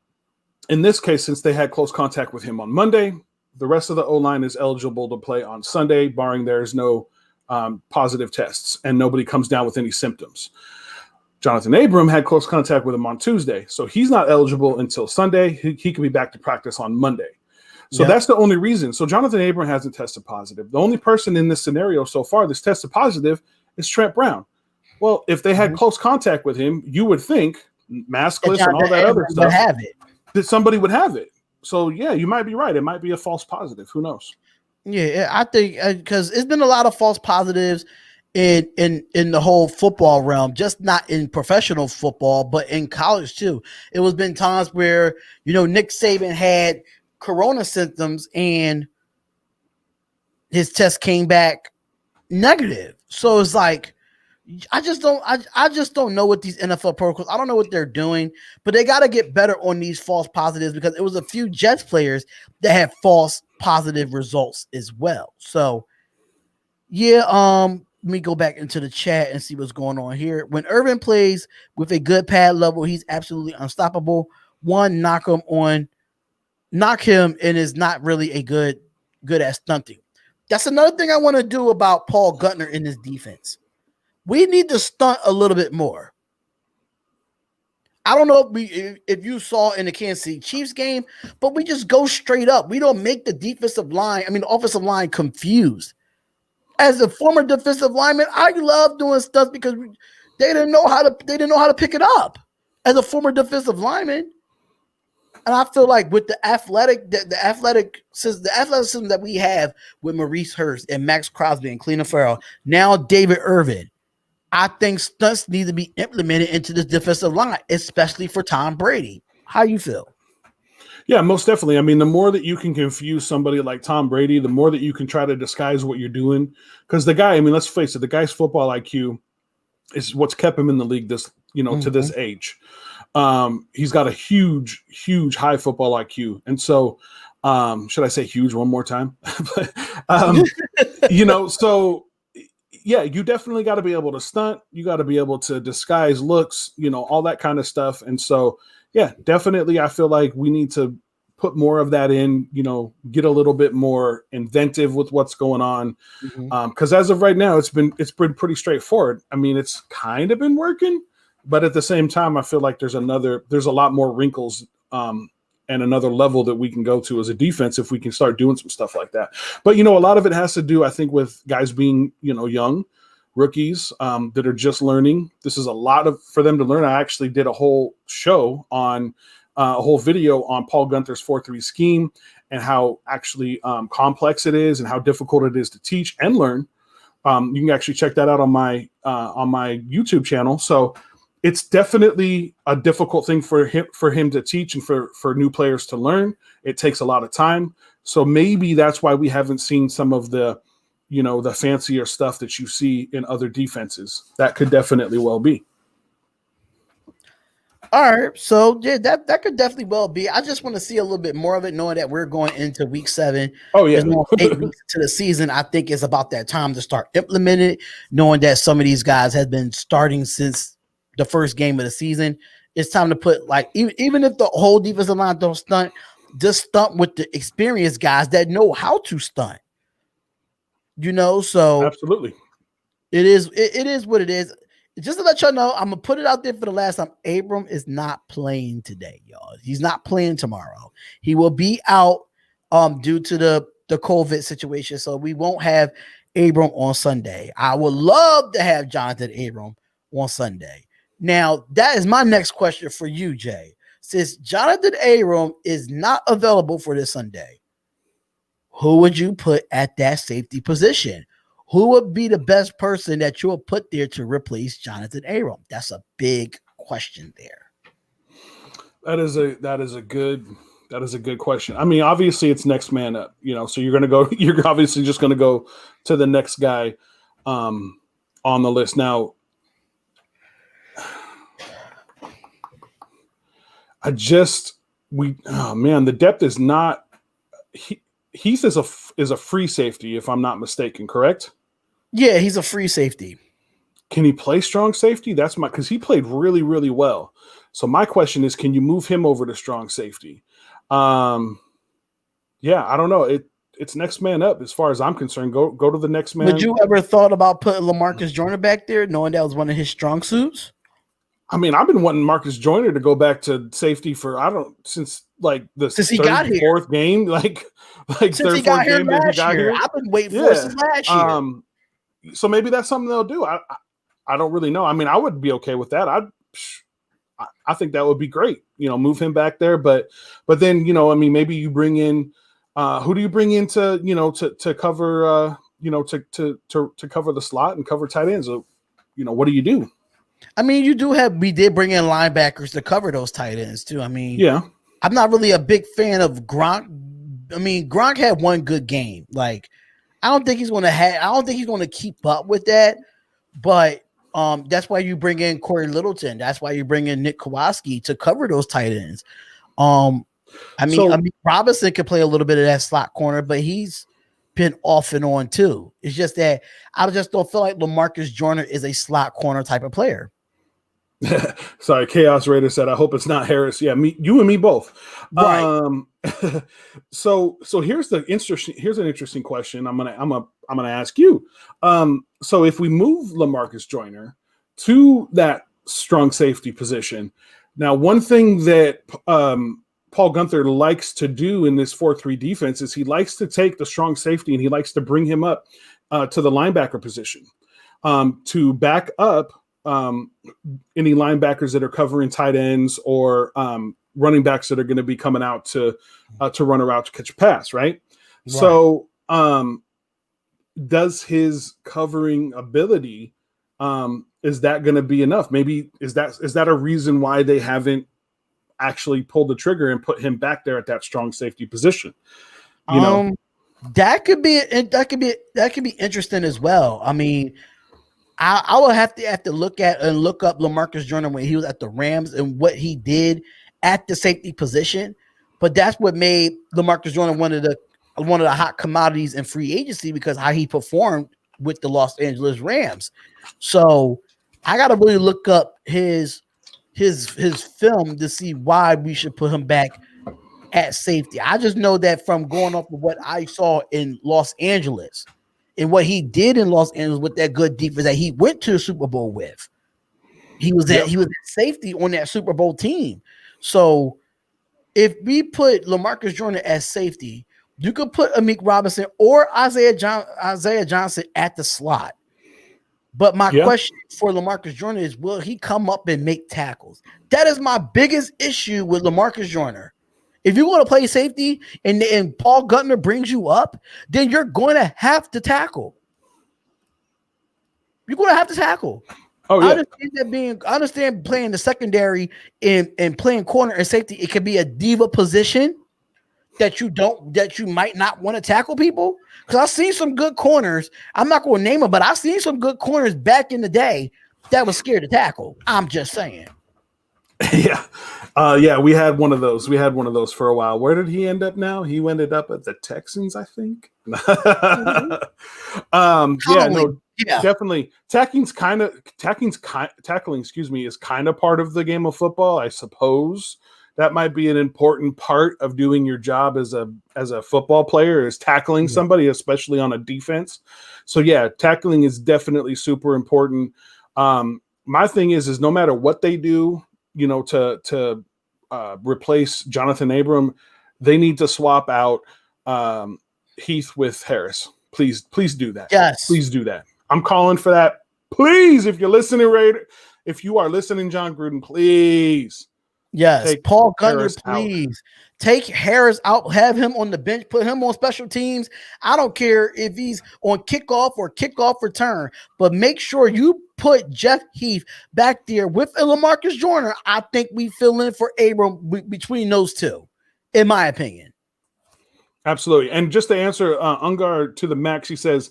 in this case, since they had close contact with him on Monday, the rest of the O-line is eligible to play on Sunday, barring there's no positive tests and nobody comes down with any symptoms. Jonathan Abram had close contact with him on Tuesday, so he's not eligible until Sunday. He can be back to practice on Monday. So that's the only reason. So Jonathan Abram hasn't tested positive. The only person in this scenario so far that's tested positive is Trent Brown. Well, if they had close contact with him, you would think maskless and all that other stuff that somebody would have it. So yeah, you might be right. It might be a false positive. Who knows? Yeah, I think because it's been a lot of false positives in the whole football realm, just not in professional football, but in college too. It was been times where Nick Saban had corona symptoms and his test came back negative. So it's like I just don't know what these NFL protocols. I don't know what they're doing, but they got to get better on these false positives because it was a few Jets players that had false positive results as well. So yeah, let me go back into the chat and see what's going on here. When Irvin plays with a good pad level, he's absolutely unstoppable. Knock him and is not really a good at stunting. That's another thing I want to do about Paul Gunther in this defense. We need to stunt a little bit more. I don't know if you saw in the Kansas City Chiefs game, but we just go straight up. We don't make the the offensive line confused. As a former defensive lineman, I love doing stuff because they didn't know how to pick it up. As a former defensive lineman, and I feel like with the athleticism that we have with Maurice Hurst and Max Crosby and Cleveland Farrell, now David Irvin, I think stunts need to be implemented into this defensive line, especially for Tom Brady. How you feel? Yeah, most definitely. I mean, the more that you can confuse somebody like Tom Brady, the more that you can try to disguise what you're doing. Because the guy, I mean, let's face it, the guy's football IQ is what's kept him in the league this, to this age. He's got a huge, huge high football IQ. And so, should I say huge one more time? So yeah, you definitely got to be able to stunt. You got to be able to disguise looks, all that kind of stuff. And so, yeah, definitely. I feel like we need to put more of that in, get a little bit more inventive with what's going on. Because as of right now, it's been pretty straightforward. I mean, it's kind of been working, but at the same time, I feel like there's a lot more wrinkles and another level that we can go to as a defense if we can start doing some stuff like that. But, a lot of it has to do, I think, with guys being, young rookies that are just learning. This is a lot for them to learn. I actually did a whole show on a whole video on Paul Guenther's 4-3 scheme and how actually complex it is and how difficult it is to teach and learn. You can actually check that out on my YouTube channel. So it's definitely a difficult thing for him to teach and for new players to learn. It takes a lot of time. So maybe that's why we haven't seen some of the fancier stuff that you see in other defenses. That could definitely well be. All right. So yeah, that could definitely well be. I just want to see a little bit more of it, knowing that we're going into week 7. Oh, yeah. 8 weeks to the season. I think it's about that time to start implementing it, knowing that some of these guys have been starting since the first game of the season. It's time to put, like, even if the whole defensive line don't stunt, just stunt with the experienced guys that know how to stunt. So absolutely, it is what it is. Just to let y'all know, I'm gonna put it out there for the last time. Abram is not playing today, y'all. He's not playing tomorrow. He will be out due to the COVID situation, so we won't have Abram on Sunday. I would love to have Jonathan Abram on Sunday. Now, that is my next question for you, Jay. Since Jonathan Abram is not available for this Sunday, who would you put at that safety position? Who would be the best person that you will put there to replace Jonathan Abram? That's a big question there. That is a good question. I mean, obviously it's next man up, so you're obviously just going to go to the next guy on the list. Now, the depth is not, Heath is a free safety, if I'm not mistaken, correct? Yeah, he's a free safety. Can he play strong safety? Because he played really, really well. So my question is, can you move him over to strong safety? Yeah, I don't know. It's next man up as far as I'm concerned. Go to the next man. Would you ever thought about putting LaMarcus Joyner back there, knowing that was one of his strong suits? I mean, I've been wanting Marcus Joyner to go back to safety since he got here. Fourth game, like since third, he got fourth here game last that he got year. here. I've been waiting for it since last year. So maybe that's something they'll do. I don't really know. I mean, I would be okay with that. I think that would be great. Move him back there, but then I mean, maybe you bring in who do you bring in to cover to cover the slot and cover tight ends? So, what do you do? I mean, we did bring in linebackers to cover those tight ends too. I mean, yeah, I'm not really a big fan of Gronk. I mean, Gronk had one good game. Like, I don't think he's going to keep up with that. But that's why you bring in Corey Littleton. That's why you bring in Nick Kowalski to cover those tight ends. I mean, Robinson could play a little bit of that slot corner, but he's been off and on too. It's just that I just don't feel like LaMarcus Joyner is a slot corner type of player. Sorry, Chaos Raider said, I hope it's not Harris. Yeah, you and me both. Right. So here's an interesting question. I'm gonna ask you. So if we move LaMarcus Joyner to that strong safety position, Now, one thing that Paul Gunther likes to do in this 4-3 defense is he likes to take the strong safety and he likes to bring him up to the linebacker position to back up any linebackers that are covering tight ends or running backs that are going to be coming out to run a route to catch a pass, right? So does his covering ability, is that going to be enough? Maybe is that a reason why they haven't actually pulled the trigger and put him back there at that strong safety position? You know, that could be interesting as well. I mean, I will have to look up LaMarcus Joyner when he was at the Rams and what he did at the safety position. But that's what made LaMarcus Joyner one of the hot commodities in free agency, because how he performed with the Los Angeles Rams. So I got to really look up his film to see why we should put him back at safety. I just know that from going off of what I saw in Los Angeles and what he did in Los Angeles with that good defense that he went to the Super Bowl with, he was at safety on that Super Bowl team. So if we put LaMarcus Joyner as safety, you could put Amik Robinson or Isaiah Johnson at the slot. But my question for LaMarcus Joyner is, will he come up and make tackles? That is my biggest issue with LaMarcus Joyner. If you want to play safety and Paul Gunther brings you up, then you're going to have to tackle. You're going to have to tackle. Oh, yeah. I understand playing the secondary and playing corner and safety. It could be a diva position that you might not want to tackle people. Because I've seen some good corners. I'm not going to name them, but I've seen some good corners back in the day that was scared to tackle. I'm just saying. Yeah, we had one of those. We had one of those for a while. Where did he end up now? He ended up at the Texans, I think. Definitely. Tackling, is kind of part of the game of football, I suppose. That might be an important part of doing your job as a football player, is tackling somebody, especially on a defense. So yeah, tackling is definitely super important. My thing is no matter what they do, to replace Jonathan Abram, they need to swap out Heath with Harris. Please do that. Yes, please do that. I'm calling for that. Please, if you're listening, if you are listening, John Gruden, please. Yes, Paul Gunther, please take Harris out, have him on the bench, put him on special teams. I don't care if he's on kickoff or kickoff return, but make sure you put Jeff Heath back there with LaMarcus Joyner. I think we fill in for Abram between those two, in my opinion. Absolutely. And just to answer Ungar to the max, he says,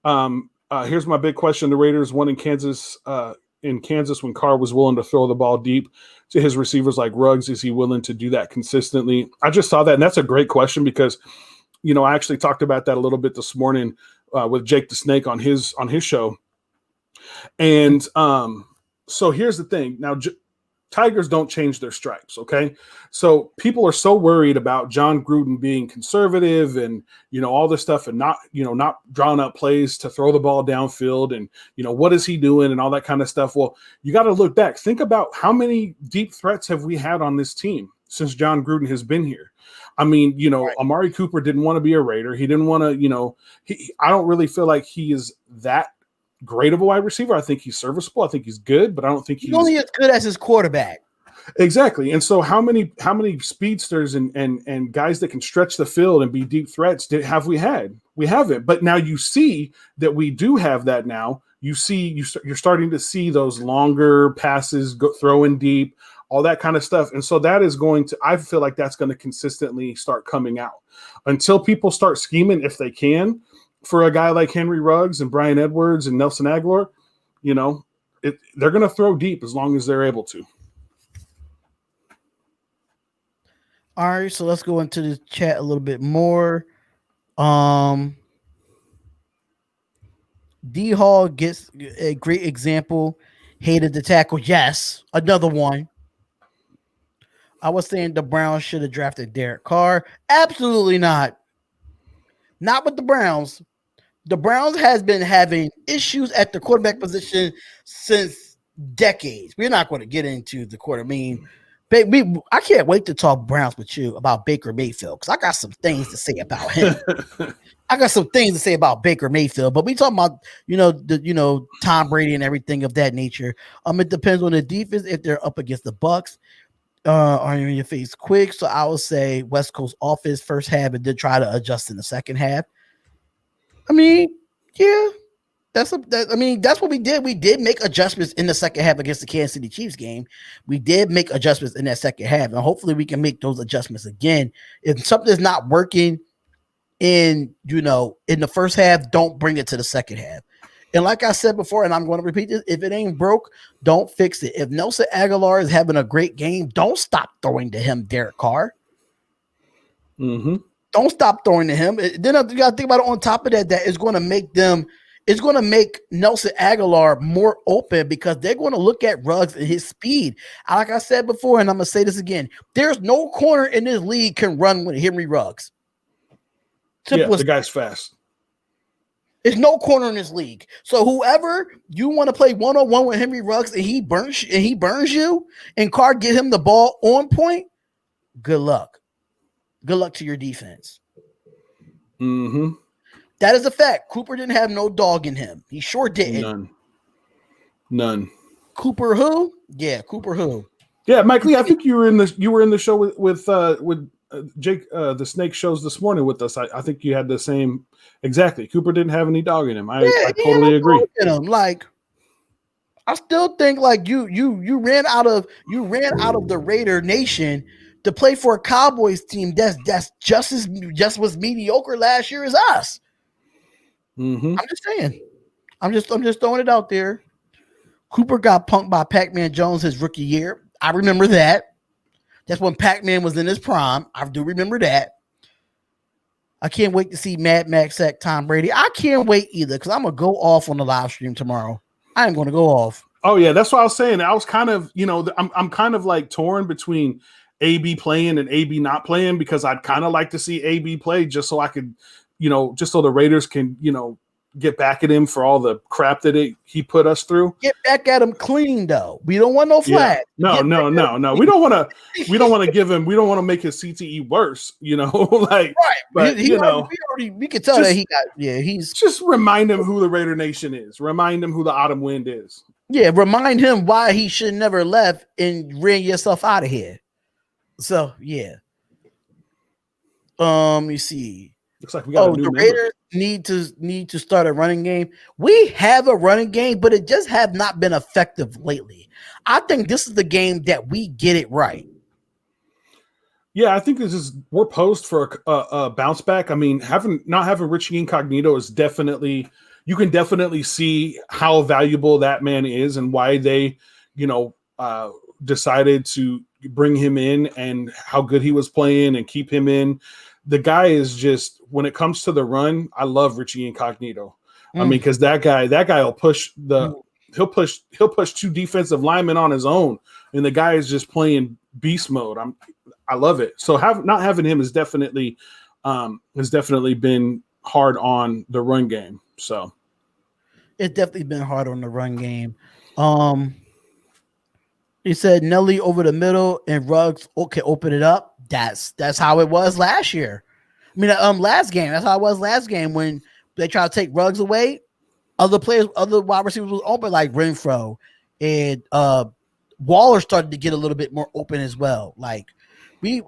here's my big question. The Raiders won in Kansas when Carr was willing to throw the ball deep to his receivers like Ruggs. Is he willing to do that consistently? I just saw that, and that's a great question because, I actually talked about that a little bit this morning with Jake the Snake on his show. And so here's the thing. Now, Tigers don't change their stripes, okay? So people are so worried about John Gruden being conservative and, all this stuff and not drawing up plays to throw the ball downfield and, what is he doing and all that kind of stuff. Well, you got to look back. Think about how many deep threats have we had on this team since John Gruden has been here. I mean, right. Amari Cooper didn't want to be a Raider. He didn't want to, I don't really feel like he is that great of a wide receiver. I think he's serviceable. I think he's good, but I don't think he's only as good as his quarterback. Exactly. And so how many speedsters and guys that can stretch the field and be deep threats have we had? We haven't. But now you see that we do have that now. You're starting to see those longer passes throwing deep, all that kind of stuff. And so that is I feel like that's going to consistently start coming out until people start scheming, if they can, for a guy like Henry Ruggs and Brian Edwards and Nelson Aguilar. They're going to throw deep as long as they're able to. All right, so let's go into the chat a little bit more. D Hall gets a great example. Hated the tackle. Yes, another one. I was saying the Browns should have drafted Derek Carr. Absolutely not. Not with the Browns. The Browns has been having issues at the quarterback position since decades. We're not going to get into the quarter. I mean, I can't wait to talk Browns with you about Baker Mayfield because I got some things to say about him. I got some things to say about Baker Mayfield, but we talking about Tom Brady and everything of that nature. It depends on the defense if they're up against the Bucs. Are you in your face quick? So I would say West Coast offense first half and then try to adjust in the second half. I mean, yeah, that's what we did. We did make adjustments in the second half against the Kansas City Chiefs game. We did make adjustments in that second half, and hopefully we can make those adjustments again. If something's not working in the first half, don't bring it to the second half. And like I said before, and I'm going to repeat this, if it ain't broke, don't fix it. If Nelson Aguilar is having a great game, don't stop throwing to him, Derek Carr. Mm-hmm. Don't stop throwing to him. Then you got to think about it on top of that, that it's going to make Nelson Aguilar more open because they're going to look at Ruggs and his speed. Like I said before, and I'm going to say this again, there's no corner in this league can run with Henry Ruggs. The guy's fast. There's no corner in this league. So whoever you want to play one-on-one with Henry Ruggs and he burns you and Carr get him the ball on point, good luck. Good luck to your defense. Mm-hmm. That is a fact. Cooper didn't have no dog in him. He sure didn't. None. Cooper who? Yeah, Cooper who? Yeah, Mike Lee, I think you were in the show with Jake the Snake shows this morning with us. I think you had the same exactly. Cooper didn't have any dog in him. I totally agree. Like, I still think like you ran out of the Raider Nation to play for a Cowboys team that's just was mediocre last year as us. Mm-hmm. I'm just saying. I'm just throwing it out there. Cooper got punked by Pac-Man Jones his rookie year. I remember that. That's when Pac-Man was in his prime. I do remember that. I can't wait to see Mad Max sack Tom Brady. I can't wait either because I'm going to go off on the live stream tomorrow. I am going to go off. Oh, yeah. That's what I was saying. I was kind of, I'm kind of like torn between AB playing and AB not playing because I'd kind of like to see AB play just so I could, just so the Raiders can, get back at him for all the crap that he put us through. Get back at him clean though. We don't want no flag. Yeah. No. We don't want to give him. We don't want to make his CTE worse. Like right. But we can tell that he got. Yeah, he's just remind him who the Raider Nation is. Remind him who the Autumn Wind is. Yeah, remind him why he should never left and ran yourself out of here. So yeah. You see. Looks like we got a new the member. Raiders need to start a running game. We have a running game, but it just have not been effective lately. I think this is the game that we get it right. Yeah, I think we're posed for a bounce back. I mean, not having Richie Incognito is definitely, you can definitely see how valuable that man is and why they, decided to bring him in and how good he was playing and keep him in. The guy is just, when it comes to the run, I love Richie Incognito. I mean, because that guy will push he'll push two defensive linemen on his own, and the guy is just playing beast mode. I love it. So not having him has definitely been hard on the run game. So it's definitely been hard on the run game. He said Nelly over the middle and Ruggs can open it up. That's how it was last year. I mean, last game. That's how it was last game when they tried to take Ruggs away. Other wide receivers was open like Renfro and Waller started to get a little bit more open as well. Like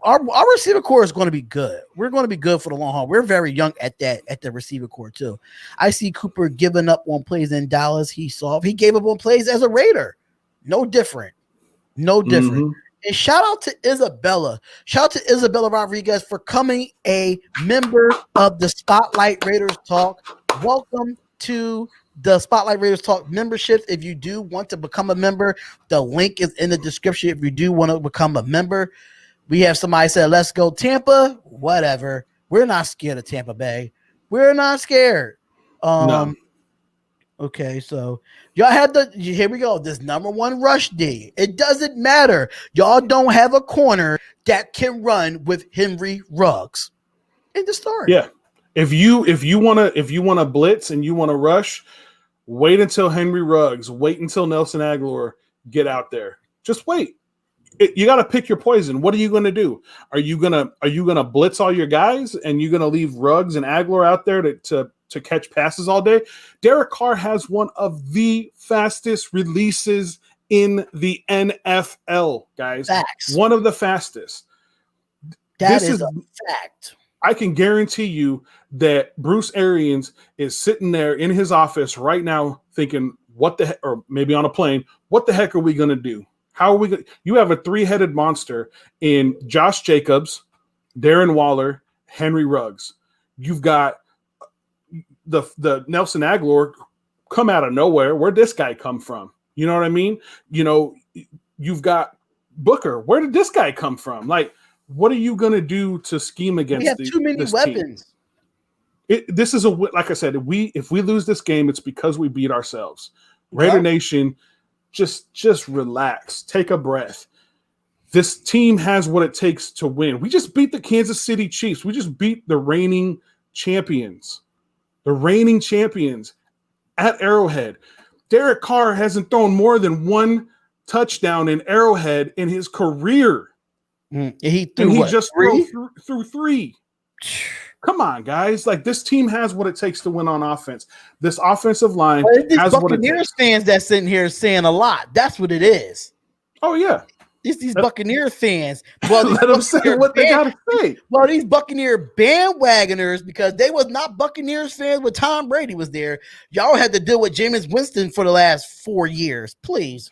our receiver core is going to be good. We're going to be good for the long haul. We're very young at the receiver core too. I see Cooper giving up on plays in Dallas. He gave up on plays as a Raider. No different. Mm-hmm. And shout out to Isabella. Shout out to Isabella Rodriguez for becoming a member of the Spotlight Raiders Talk. Welcome to the Spotlight Raiders Talk memberships. If you do want to become a member, the link is in the description. If you do want to become a member, we have somebody said, let's go Tampa. Whatever. We're not scared of Tampa Bay. We're not scared. No. Okay, so y'all had here we go. This number one rush D. It doesn't matter. Y'all don't have a corner that can run with Henry Ruggs. In the start. Yeah. If you wanna blitz and you wanna rush, wait until Henry Ruggs, wait until Nelson Aguilar get out there. Just wait. You got to pick your poison. What are you going to do? Are you gonna blitz all your guys and you're going to leave Ruggs and Aguilar out there to catch passes all day? Derek Carr has one of the fastest releases in the NFL, guys. Facts. One of the fastest. This is a fact. I can guarantee you that Bruce Arians is sitting there in his office right now thinking, what the heck, or maybe on a plane, what the heck are we going to do? How are we going to? You have a three-headed monster in Josh Jacobs, Darren Waller, Henry Ruggs. You've got the Nelson Aguilar come out of nowhere. Where'd this guy come from? You know what I mean? You know, you've got Booker. Where did this guy come from? Like, what are you going to do to scheme against? We have too many weapons. This is like I said, if we lose this game, it's because we beat ourselves. Raider Nation, just relax, take a breath. This team has what it takes to win. We just beat the Kansas City Chiefs. We just beat the reigning champions. The reigning champions at Arrowhead. Derek Carr hasn't thrown more than one touchdown in Arrowhead in his career. He just threw three. Come on, guys. Like, this team has what it takes to win on offense. This offensive line has what it takes. Buccaneers fans that's sitting here saying a lot. That's what it is. Oh, yeah. These Buccaneer fans. Well, let them say what they got to say. Well, these Buccaneer bandwagoners, because they was not Buccaneers fans when Tom Brady was there. Y'all had to deal with Jameis Winston for the last 4 years. Please.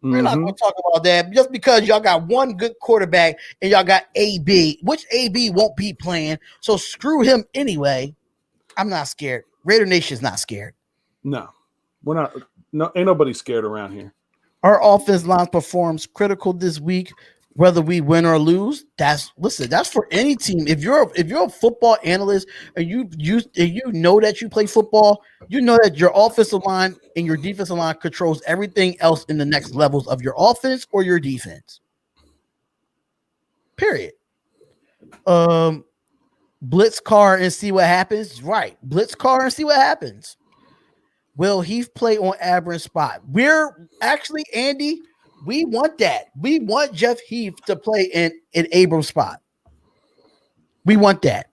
We're not going to talk about that just because y'all got one good quarterback and y'all got AB, which AB won't be playing. So screw him anyway. I'm not scared. Raider Nation's not scared. No, we're not. No, ain't nobody scared around here. Our offense line performs critical this week, whether we win or lose. That's for any team. If you're a football analyst and you know that you play football, you know that your offensive line and your defensive line controls everything else in the next levels of your offense or your defense. Period. Blitz Carr and see what happens. Right. Blitz Carr and see what happens. Will Heath play on Aberrant's spot? We're actually, Andy, we want that. We want Jeff Heath to play in Abrams' spot. We want that.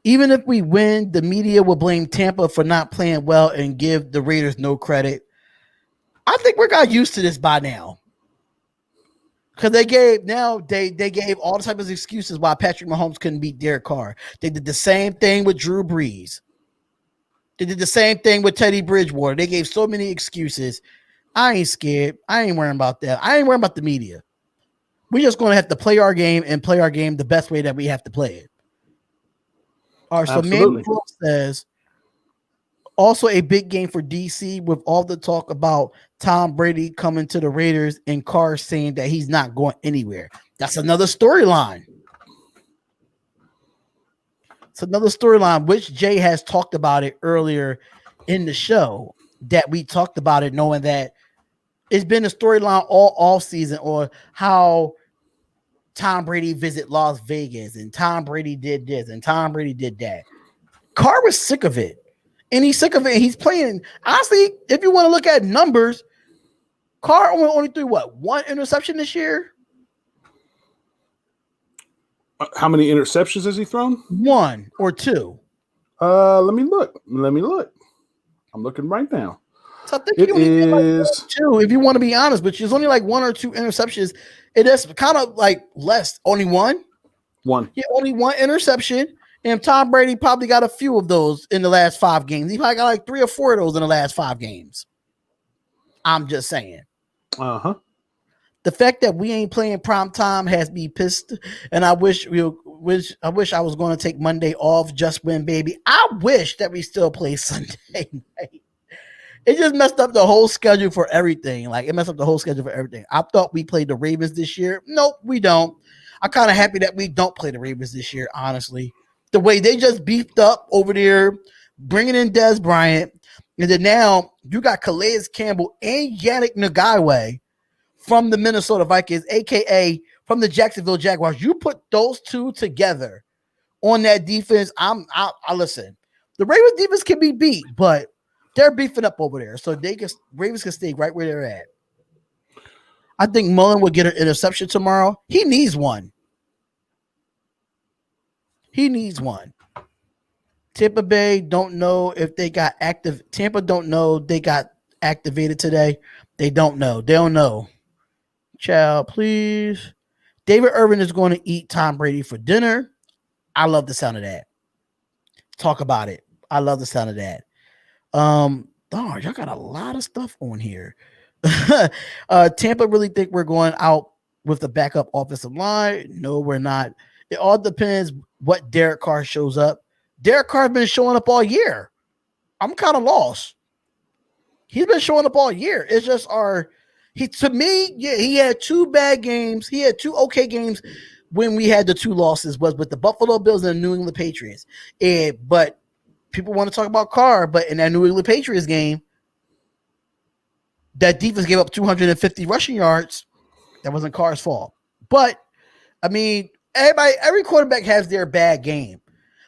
Even if we win, the media will blame Tampa for not playing well and give the Raiders no credit. I think we got used to this by now. Because they gave all the types of excuses why Patrick Mahomes couldn't beat Derek Carr. They did the same thing with Drew Brees. They did the same thing with Teddy Bridgewater. They gave so many excuses. I ain't scared. I ain't worrying about that. I ain't worrying about the media. We're just going to have to play our game and play our game the best way that we have to play it. All right, so Manny says, also a big game for DC with all the talk about Tom Brady coming to the Raiders and Carr saying that he's not going anywhere. That's another storyline. It's another storyline, which Jay has talked about it earlier in the show, that we talked about it knowing that it's been a storyline all season, or how Tom Brady visit Las Vegas and Tom Brady did this and Tom Brady did that. Carr was sick of it. And he's sick of it. And he's playing. Honestly, if you want to look at numbers, Carr only threw one interception this year? How many interceptions has he thrown? 1 or 2. Let me look. I'm looking right now. So I think it is 2, if you want to be honest, but there's only like 1 or 2 interceptions. It is kind of like less. Only one? One. Yeah, only 1 interception. And Tom Brady probably got a few of those in the last 5 games. He probably got like 3 or 4 of those in the last 5 games. I'm just saying. Uh-huh. The fact that we ain't playing prime time has me pissed, and I wish I was going to take Monday off. Just win, baby. I wish that we still play Sunday night. It just messed up the whole schedule for everything. Like, it messed up the whole schedule for everything. I thought we played the Ravens this year. Nope, we don't. I'm kind of happy that we don't play the Ravens this year, honestly. The way they just beefed up over there, bringing in Dez Bryant, and then now you got Calais Campbell and Yannick Ngakoue from the Minnesota Vikings, a.k.a. from the Jacksonville Jaguars. You put those two together on that defense, I listen. The Ravens defense can be beat, but they're beefing up over there. So Ravens can stay right where they're at. I think Mullen will get an interception tomorrow. He needs one. Tampa Bay don't know if they got active. Tampa don't know they got activated today. They don't know. They don't know. Child, please. David Irvin is going to eat Tom Brady for dinner. I love the sound of that. Talk about it. I love the sound of that. Y'all got a lot of stuff on here. Tampa really think we're going out with the backup offensive line. No, we're not. It all depends what Derek Carr shows up. Derek Carr's been showing up all year. I'm kind of lost. He's been showing up all year. It's just he had 2 bad games. He had 2 okay games when we had the 2 losses was with the Buffalo Bills and the New England Patriots. But people want to talk about Carr, but in that New England Patriots game, that defense gave up 250 rushing yards. That wasn't Carr's fault. But I mean, every quarterback has their bad game.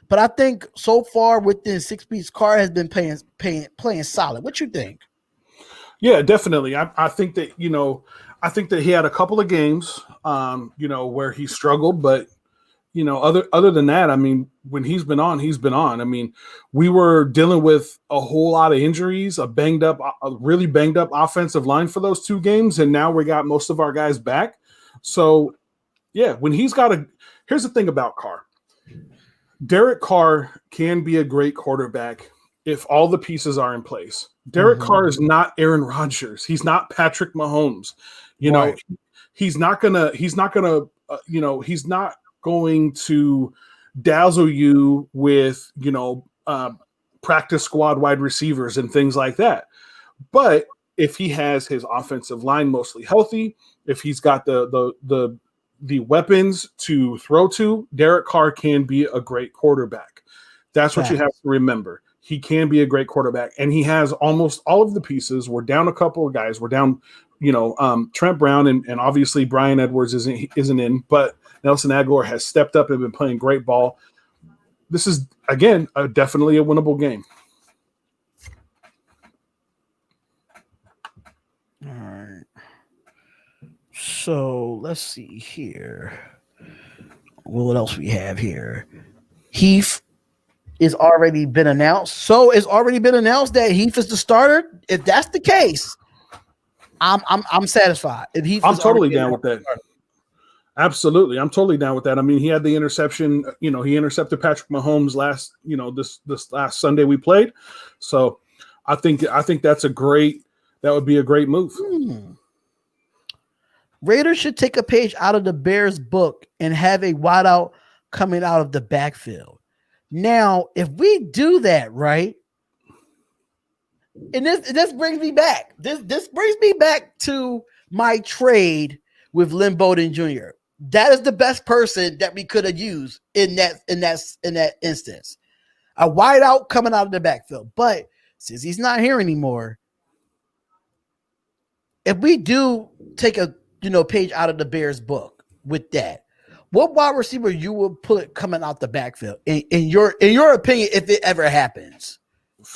But I think so far within 6 weeks, Carr has been playing solid. What you think? Yeah, definitely. I think that, I think that he had a couple of games, where he struggled, but other than that, I mean, when he's been on, he's been on. I mean, we were dealing with a whole lot of injuries, a really banged up offensive line for those 2 games, and now we got most of our guys back. So, yeah, when here's the thing about Carr. Derek Carr can be a great quarterback if all the pieces are in place. Derek Carr is not Aaron Rodgers. He's not Patrick Mahomes. He's not going to dazzle you with, practice squad wide receivers and things like that. But if he has his offensive line mostly healthy, if he's got the weapons to throw to, Derek Carr can be a great quarterback. That's what you have to remember. He can be a great quarterback, and he has almost all of the pieces. We're down a couple of guys. We're down, Trent Brown, and obviously Brian Edwards isn't in, but Nelson Aguilar has stepped up and been playing great ball. This is, again, definitely a winnable game. All right. So let's see here. What else we have here? Heath is already been announced. So it's already been announced that Heath is the starter. If that's the case, I'm satisfied. If Heath, I'm totally down with that. Absolutely, I'm totally down with that. I mean, he had the interception. He intercepted Patrick Mahomes this last Sunday we played. So I think that would be a great move. Raiders should take a page out of the Bears book and have a wideout coming out of the backfield. Now, if we do that, right, and this brings me back. This brings me back to my trade with Lynn Bowden Jr. That is the best person that we could have used in that instance. A wideout coming out of the backfield. But since he's not here anymore, if we do take a page out of the Bears book with that, what wide receiver you would put coming out the backfield in your opinion, if it ever happens?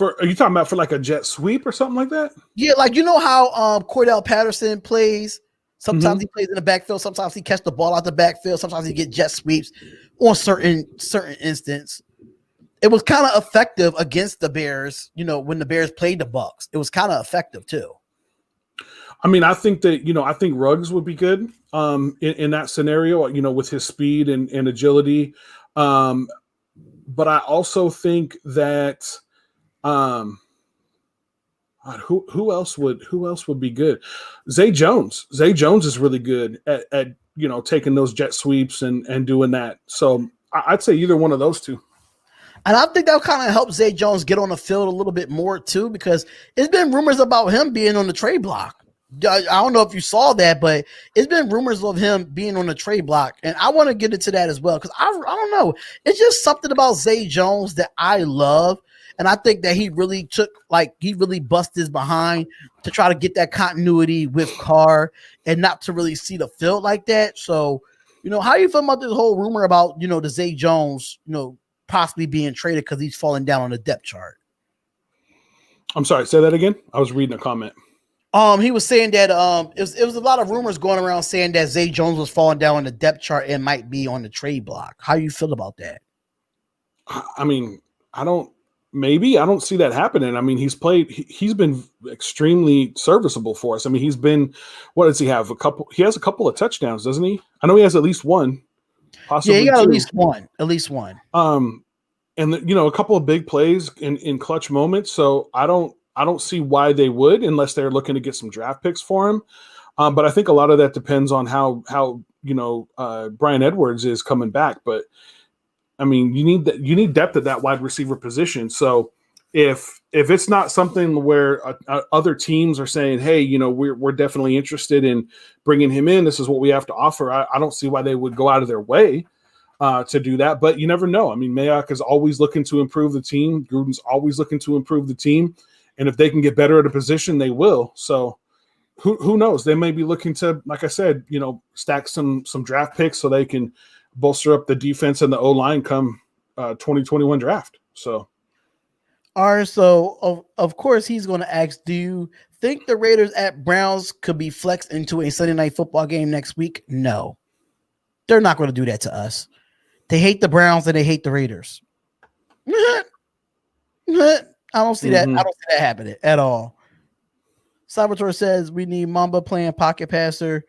Are you talking about for like a jet sweep or something like that? Yeah, like how Cordell Patterson plays. Sometimes he plays in the backfield. Sometimes he catch the ball out the backfield. Sometimes he get jet sweeps on certain instance. It was kind of effective against the Bears. When the Bears played the Bucs, it was kind of effective too. I mean, I think that, I think Ruggs would be good in that scenario, with his speed and agility. But I also think that who else would be good? Zay Jones. Zay Jones is really good at taking those jet sweeps and doing that. So I'd say either one of those two. And I think that kind of helps Zay Jones get on the field a little bit more too, because it's been rumors about him being on the trade block. I don't know if you saw that, but it's been rumors of him being on the trade block, and I want to get into that as well, because I don't know. It's just something about Zay Jones that I love, and I think that he really busted his behind to try to get that continuity with Carr and not to really see the field like that. So, how you feel about this whole rumor about, the Zay Jones, possibly being traded because he's falling down on the depth chart? I'm sorry, say that again. I was reading a comment. He was saying that it was a lot of rumors going around saying that Zay Jones was falling down on the depth chart and might be on the trade block. How you feel about that? I mean, I don't see that happening. I mean, he's been extremely serviceable for us. I mean, what does he have? He has a couple of touchdowns, doesn't he? I know he has at least one, possibly he got two. at least one. And a couple of big plays in clutch moments. So I don't see why they would, unless they're looking to get some draft picks for him. But I think a lot of that depends on how Bryan Edwards is coming back. But I mean, you need depth at that wide receiver position. So if it's not something where other teams are saying, hey, we're definitely interested in bringing him in, this is what we have to offer, I don't see why they would go out of their way to do that. But you never know. I mean, Mayock is always looking to improve the team. Gruden's always looking to improve the team. And if they can get better at a position, they will. So who knows? They may be looking to, like I said, stack some draft picks so they can bolster up the defense and the O-line come 2021 draft. So, all right. So of course he's going to ask, do you think the Raiders at Browns could be flexed into a Sunday night football game next week? No, they're not going to do that to us. They hate the Browns and they hate the Raiders. I don't see that. I don't see that happening at all. Salvatore says we need Mamba playing pocket passer.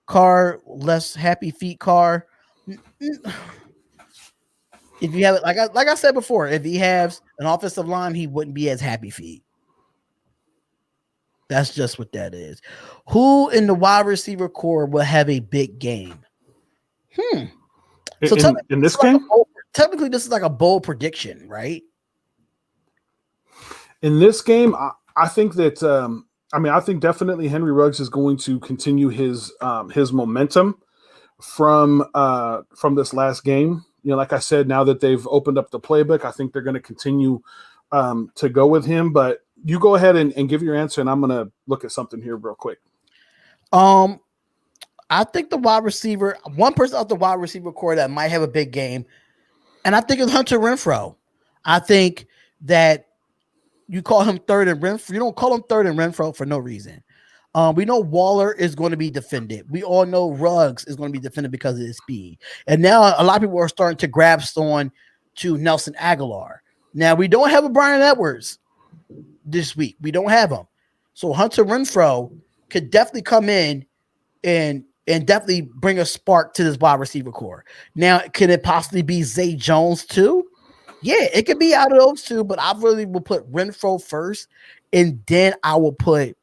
Carr, less happy feet. Carr. If you have it, like I said before, if he has an offensive line, he wouldn't be as happy feet. That's just what that is. Who in the wide receiver core will have a big game? So in this game, technically, this is like a bold prediction, right? In this game, I think that I think definitely Henry Ruggs is going to continue his momentum from this last game. Like I said, now that they've opened up the playbook, I think they're going to continue to go with him. But you go ahead and give your answer, and I'm going to look at something here real quick. I think the wide receiver, one person out the wide receiver core that might have a big game, and I think it's Hunter Renfrow. I think that you call him third and Renfrow. You don't call him third and Renfrow for no reason. We know Waller is going to be defended. We all know Ruggs is going to be defended because of his speed. And now a lot of people are starting to grasp on to Nelson Aguilar. Now, we don't have a Bryan Edwards this week. We don't have him. So Hunter Renfrow could definitely come in and definitely bring a spark to this wide receiver core. Now, can it possibly be Zay Jones too? Yeah, it could be out of those two, but I really will put Renfrow first, and then I will put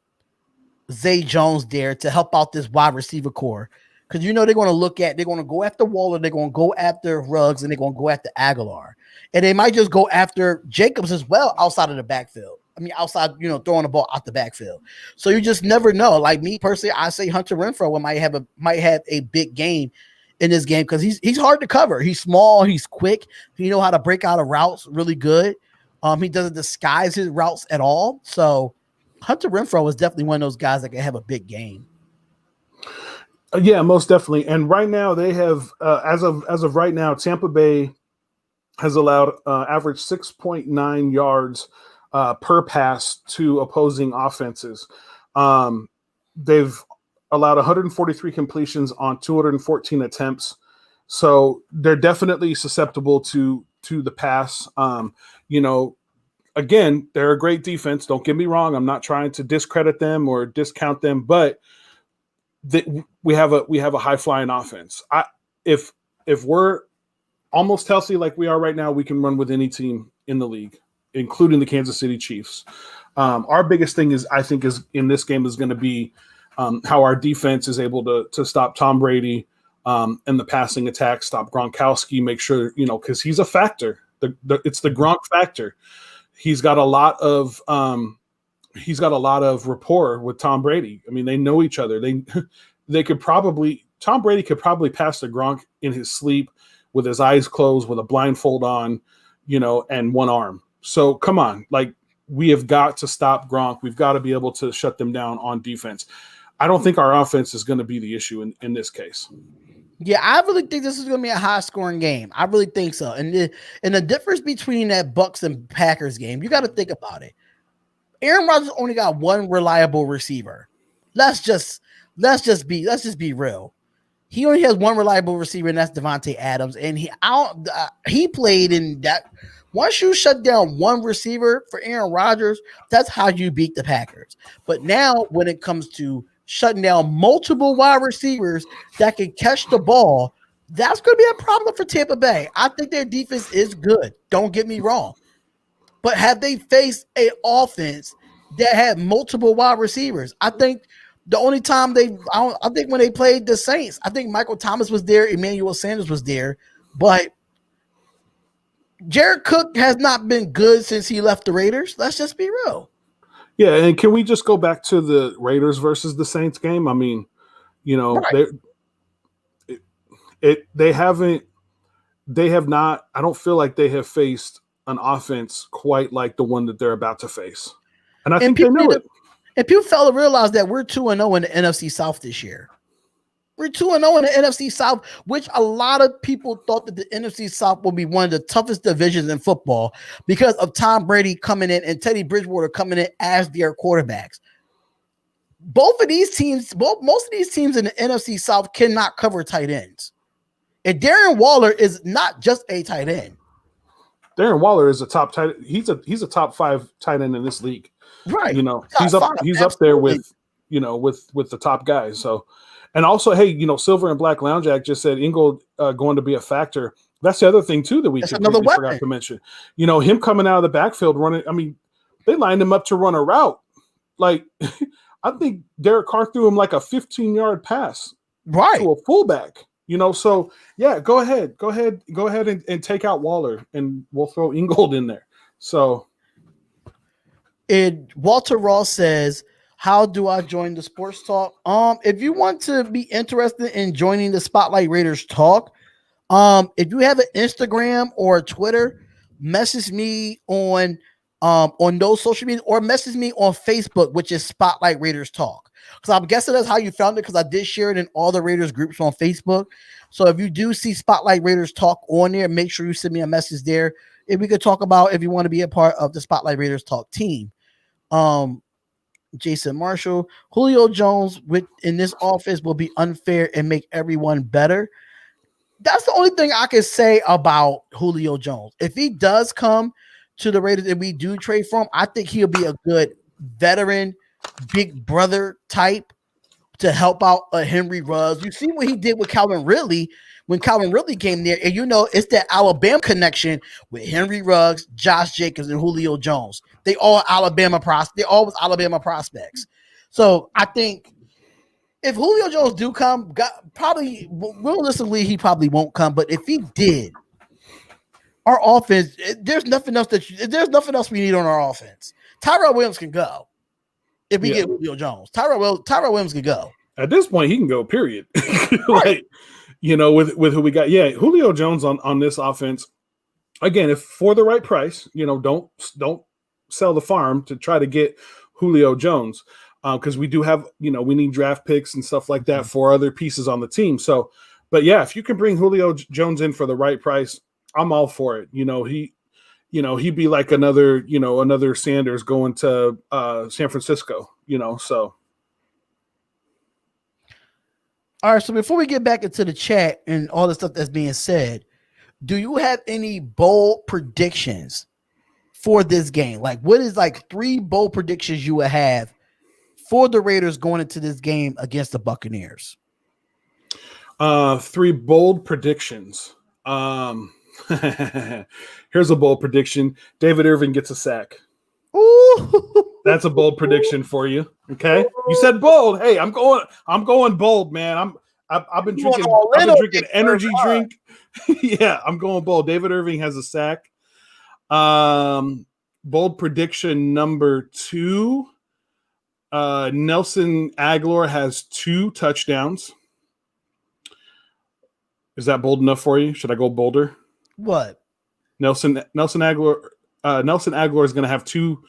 Zay Jones there to help out this wide receiver core. Because they're going to go after Waller, they're going to go after Ruggs, and they're going to go after Aguilar. And they might just go after Jacobs as well outside of the backfield. I mean, outside, throwing the ball out the backfield. So you just never know. Like me personally, I say Hunter Renfrow might have a big game in this game because he's hard to cover. He's small, he's quick, he know how to break out of routes really good. He doesn't disguise his routes at all. So Hunter Renfrow is definitely one of those guys that can have a big game. Yeah, most definitely. And right now they have, as of right now, Tampa Bay has allowed average 6.9 yards per pass to opposing offenses. They've allowed 143 completions on 214 attempts. So they're definitely susceptible to the pass. Again, they're a great defense. Don't get me wrong. I'm not trying to discredit them or discount them, but we have a high flying offense. If we're almost healthy like we are right now, we can run with any team in the league, including the Kansas City Chiefs. Our biggest thing is in this game is going to be how our defense is able to stop Tom Brady in the passing attack, stop Gronkowski, make sure, because he's a factor. It's the Gronk factor. He's got a lot of rapport with Tom Brady. I mean, they know each other. Tom Brady could probably pass to Gronk in his sleep with his eyes closed, with a blindfold on, and one arm. So come on, we have got to stop Gronk. We've got to be able to shut them down on defense. I don't think our offense is going to be the issue in this case. Yeah, I really think this is going to be a high-scoring game. I really think so. And the difference between that Bucs and Packers game, you got to think about it. Aaron Rodgers only got one reliable receiver. Let's just be real. He only has one reliable receiver, and that's Devontae Adams. And he played in that. Once you shut down one receiver for Aaron Rodgers, that's how you beat the Packers. But now, when it comes to shutting down multiple wide receivers that can catch the ball, that's going to be a problem for Tampa Bay. I think their defense is good. Don't get me wrong. But have they faced an offense that had multiple wide receivers? I think the only time I think when they played the Saints, I think Michael Thomas was there, Emmanuel Sanders was there, but Jared Cook has not been good since he left the Raiders. Let's just be real. Yeah, and can we just go back to the Raiders versus the Saints game? I mean, you know, right. they have not. I don't feel like they have faced an offense quite like the one that they're about to face, and I think they know it. And people fail to realize that we're 2-0 in the NFC South this year. We're 2-0 in the NFC South, which a lot of people thought that the NFC South will be one of the toughest divisions in football because of Tom Brady coming in and Teddy Bridgewater coming in as their quarterbacks. Most of these teams in the NFC South cannot cover tight ends. And Darren Waller is not just a tight end. Darren Waller is a top tight. He's a top 5 tight end in this league. Right. You know, he's up there with, you know, with the top guys. So, and also, hey, you know, Silver and Black Lounge Act just said Ingold going to be a factor. That's the other thing too that we forgot to mention. You know, him coming out of the backfield running. I mean, they lined him up to run a route. Like, I think Derek Carr threw him like a 15-yard pass to a fullback. You know, so yeah, go ahead and take out Waller, and we'll throw Ingold in there. So, Walter Ross says, how do I join the sports talk? If you want to be interested in joining the Spotlight Raiders talk, if you have an Instagram or a Twitter, message me on those social media, or message me on Facebook, which is Spotlight Raiders Talk. Because I'm guessing that's how you found it, because I did share it in all the Raiders groups on Facebook. So if you do see Spotlight Raiders Talk on there, make sure you send me a message there. If we could talk about if you want to be a part of the Spotlight Raiders Talk team. Jason Marshall, Julio Jones in this office will be unfair and make everyone better. That's the only thing I can say about Julio Jones. If he does come to the Raiders and we do trade for him, I think he'll be a good veteran, big brother type to help out Henry Ruggs. You see what he did with Calvin Ridley when Calvin Ridley came there, and you know it's that Alabama connection with Henry Ruggs, Josh Jacobs, and Julio Jones. They all Alabama prospects. They always Alabama prospects. So I think if Julio Jones do come, probably realistically he probably won't come. But if he did, our offense, there's nothing else we need on our offense. Tyrell Williams can go if we get Julio Jones. Tyrell Williams can go. At this point, he can go. Period. Like, you know, with who we got. Yeah, Julio Jones on this offense. Again, if for the right price, you know, don't sell the farm to try to get Julio Jones, because we do have, you know, we need draft picks and stuff like that for other pieces on the team. So, but yeah, if you can bring Julio Jones in for the right price, I'm all for it. You know, he'd be like another Sanders going to San Francisco, you know, so. All right, so before we get back into the chat and all the stuff that's being said, do you have any bold predictions for this game? Like, what is like 3 bold predictions you would have for the Raiders going into this game against the Buccaneers? 3 bold predictions. Here's a bold prediction. David Irving gets a sack. Ooh. That's a bold prediction for you. Okay. You said bold. Hey, I'm going bold, man. I've been drinking energy drink. Yeah, I'm going bold. David Irving has a sack. Bold prediction number 2. Nelson Aguilar has 2 touchdowns. Is that bold enough for you? Should I go bolder? What? Nelson Aguilar is going to have 2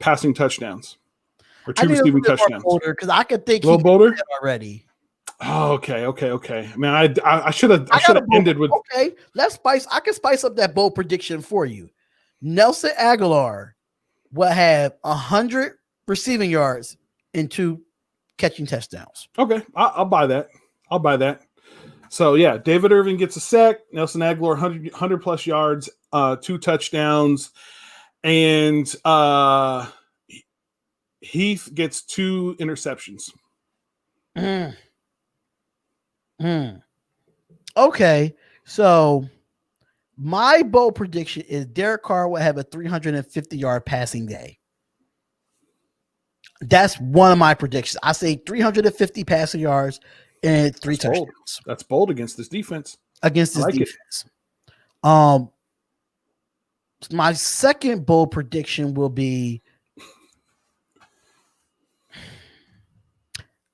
passing touchdowns, or 2 receiving touchdowns. Because I could think a little bolder already. Oh, okay. I mean, I should have ended with. Okay, I can spice up that bold prediction for you. Nelson Aguilar will have 100 receiving yards and 2 catching touchdowns. Okay, I'll buy that. I'll buy that. So yeah, David Irving gets a sack. Nelson Aguilar 100 plus yards, 2 touchdowns, and Heath gets 2 interceptions. Okay, so my bold prediction is Derek Carr will have a 350-yard passing day. That's one of my predictions. I say 350 passing yards and 3 touchdowns. Bold. That's bold against this defense. Against this defense. My second bold prediction will be.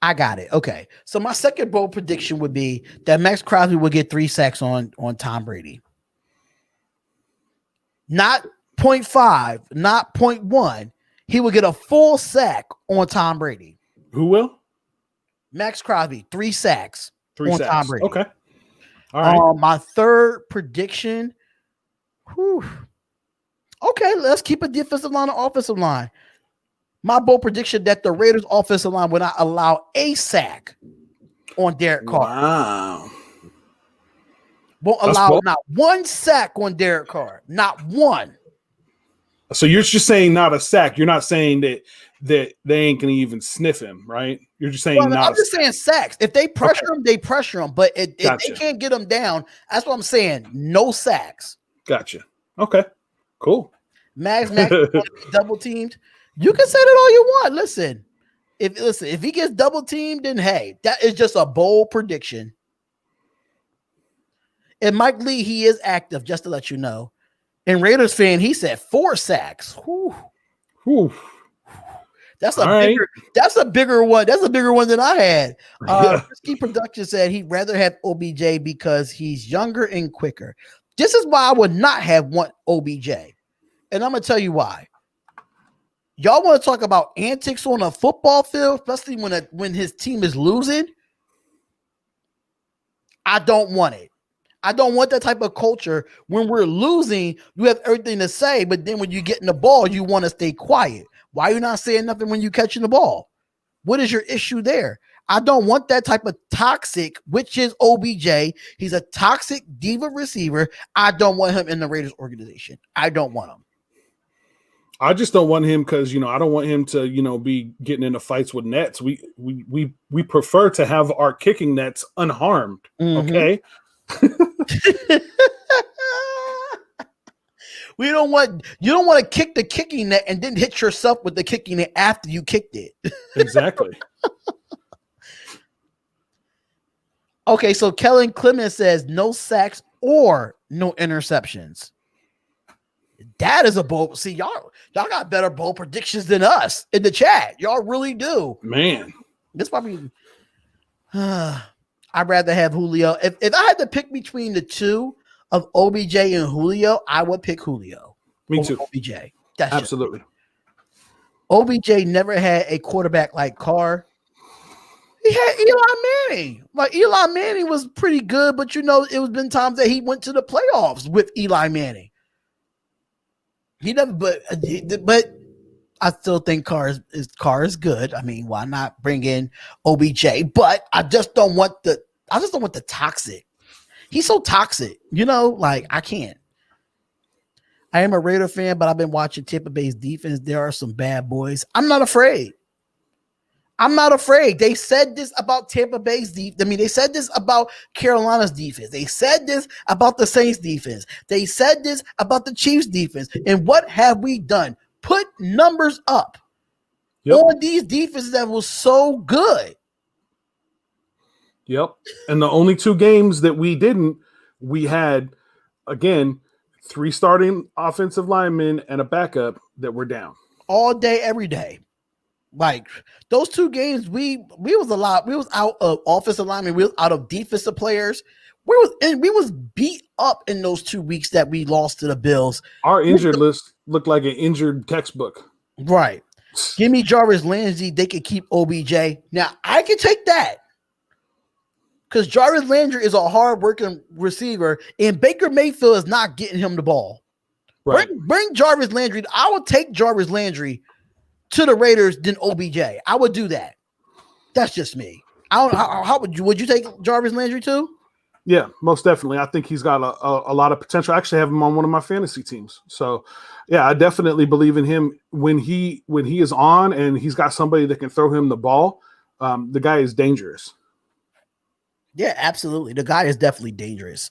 I got it. Okay. So my second bold prediction would be that Max Crosby will get 3 sacks on Tom Brady. Not 0.5, not 0.1. He will get a full sack on Tom Brady. Who will? Max Crosby, 3 sacks 3 on sacks. Tom Brady. Okay. All right. My third prediction. Okay, let's keep a defensive line and offensive line. My bold prediction that the Raiders offensive line will not allow a sack on Derek Carr. Wow. Won't allow not 1 sack on Derek Carr. Not 1. So you're just saying not a sack. You're not saying that they ain't gonna even sniff him, right? You're just saying I'm just saying sacks. If they pressure him, they pressure him. But if they can't get him down, that's what I'm saying. No sacks. Gotcha. Okay. Cool. Max double teamed. You can say that all you want. Listen, if he gets double teamed, then hey, that is just a bold prediction. And Mike Lee, he is active, just to let you know. And Raiders fan, he said 4 sacks. Whew. Whew. That's a bigger one. That's a bigger one than I had. Risky Production said he'd rather have OBJ because he's younger and quicker. This is why I would not have want OBJ. And I'm gonna tell you why. Y'all want to talk about antics on a football field, especially when his team is losing? I don't want it. I don't want that type of culture. When we're losing, you have everything to say, but then when you get in the ball, you want to stay quiet. Why are you not saying nothing when you're catching the ball? What is your issue there? I don't want that type of toxic, which is OBJ. He's a toxic diva receiver. I don't want him in the Raiders organization. I don't want him. I just don't want him because, I don't want him to, be getting into fights with nets. We prefer to have our kicking nets unharmed. Mm-hmm. Okay. You don't want to kick the kicking net and then hit yourself with the kicking net after you kicked it. Exactly. Okay, so Kellen Clemens says no sacks or no interceptions. That is a bold. See, y'all got better bold predictions than us in the chat. Y'all really do. Man. This probably I'd rather have Julio. If I had to pick between the two of OBJ and Julio, I would pick Julio. Me too. OBJ. That's absolutely. OBJ never had a quarterback like Carr. He had Eli Manning. Like Eli Manning was pretty good, but it was been times that he went to the playoffs with Eli Manning. He never, but I still think Carr is good. I mean, why not bring in OBJ? But I just don't want the toxic. He's so toxic, I can't. I am a Raider fan, but I've been watching Tampa Bay's defense. There are some bad boys. I'm not afraid. They said this about Tampa Bay's defense. I mean, they said this about Carolina's defense. They said this about the Saints defense. They said this about the Chiefs defense. And what have we done? Put numbers up on these defenses that was so good. Yep. And the only 2 games that we had, again, 3 starting offensive linemen and a backup that were down. All day, every day. Like those 2 games, we was a lot. We was out of offensive linemen. We was out of defensive players. We was beat up in those 2 weeks that we lost to the Bills. Our injured list looked like an injured textbook. Right. Give me Jarvis Landry. They could keep OBJ. Now I can take that because Jarvis Landry is a hard-working receiver, and Baker Mayfield is not getting him the ball. Right. Bring Jarvis Landry. I would take Jarvis Landry to the Raiders than OBJ. I would do that. That's just me. I don't. How would you take Jarvis Landry too? Yeah, most definitely. I think he's got a lot of potential. I actually have him on one of my fantasy teams. So, yeah, I definitely believe in him when he is on and he's got somebody that can throw him the ball. The guy is dangerous. Yeah, absolutely. The guy is definitely dangerous.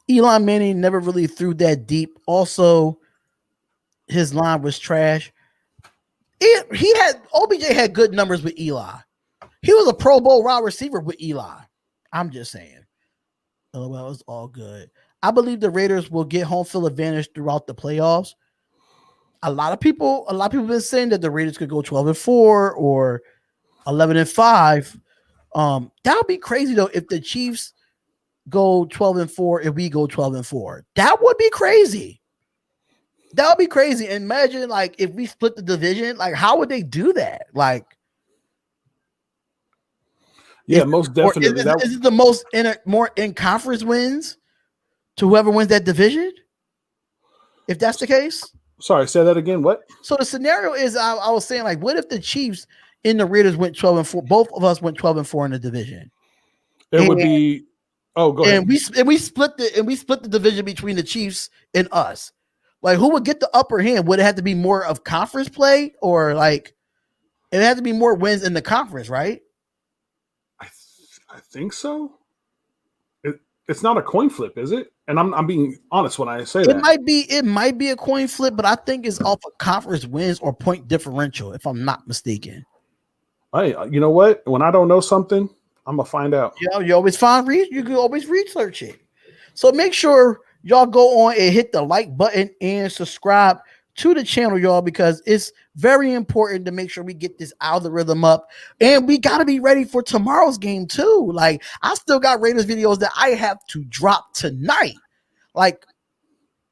Eli Manning never really threw that deep. Also, his line was trash. OBJ had good numbers with Eli. He was a Pro Bowl wide receiver with Eli. I'm just saying. LOL, it's all good. I believe the Raiders will get home field advantage throughout the playoffs. A lot of people have been saying that the Raiders could go 12-4 or 11-5. That would be crazy though if the Chiefs go 12-4 if we go 12-4. That would be crazy. That would be crazy. Imagine like if we split the division, like how would they do that? Like, yeah, most definitely. Is it the most more in conference wins to whoever wins that division? If that's the case. Sorry, say that again. What? So the scenario is I was saying like, what if the Chiefs and the Raiders went 12-4? Both of us went 12-4 in the division. It would be. Oh, go ahead. And we split the division between the Chiefs and us. Like, who would get the upper hand? Would it have to be more of conference play, or like it had to be more wins in the conference, right? I think so. It's not a coin flip, is it? And I'm being honest when I say that. It might be a coin flip, but I think it's off of conference wins or point differential, if I'm not mistaken. Hey, you know what? When I don't know something, I'm gonna find out. Yeah, you can always research it. So make sure y'all go on and hit the like button and subscribe to the channel, y'all, because it's very important to make sure we get this algorithm up. And we got to be ready for tomorrow's game too. Like, I still got Raiders videos that I have to drop tonight. Like,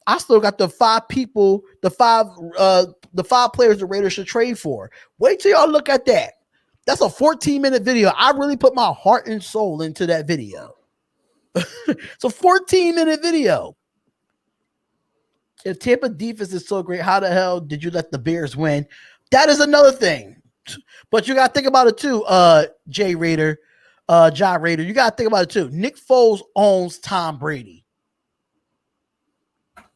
I still got the five players the Raiders should trade for. Wait till y'all look at that. That's a 14-minute video. I really put my heart and soul into that video. It's a 14-minute video. If Tampa defense is so great, how the hell did you let the Bears win? That is another thing. But you got to think about it too, Jay Raider, John Raider. You got to think about it too. Nick Foles owns Tom Brady.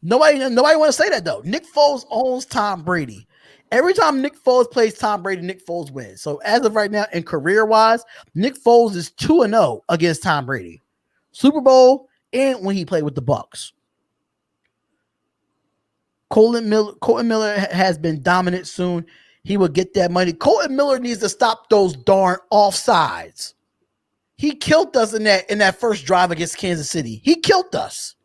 Nobody want to say that though. Nick Foles owns Tom Brady. Every time Nick Foles plays Tom Brady, Nick Foles wins. So as of right now, in career-wise, Nick Foles is 2-0 against Tom Brady. Super Bowl and when he played with the Bucs. Colton Miller has been dominant. Soon he will get that money. Colton Miller needs to stop those darn offsides. He killed us in that first drive against Kansas City. He killed us.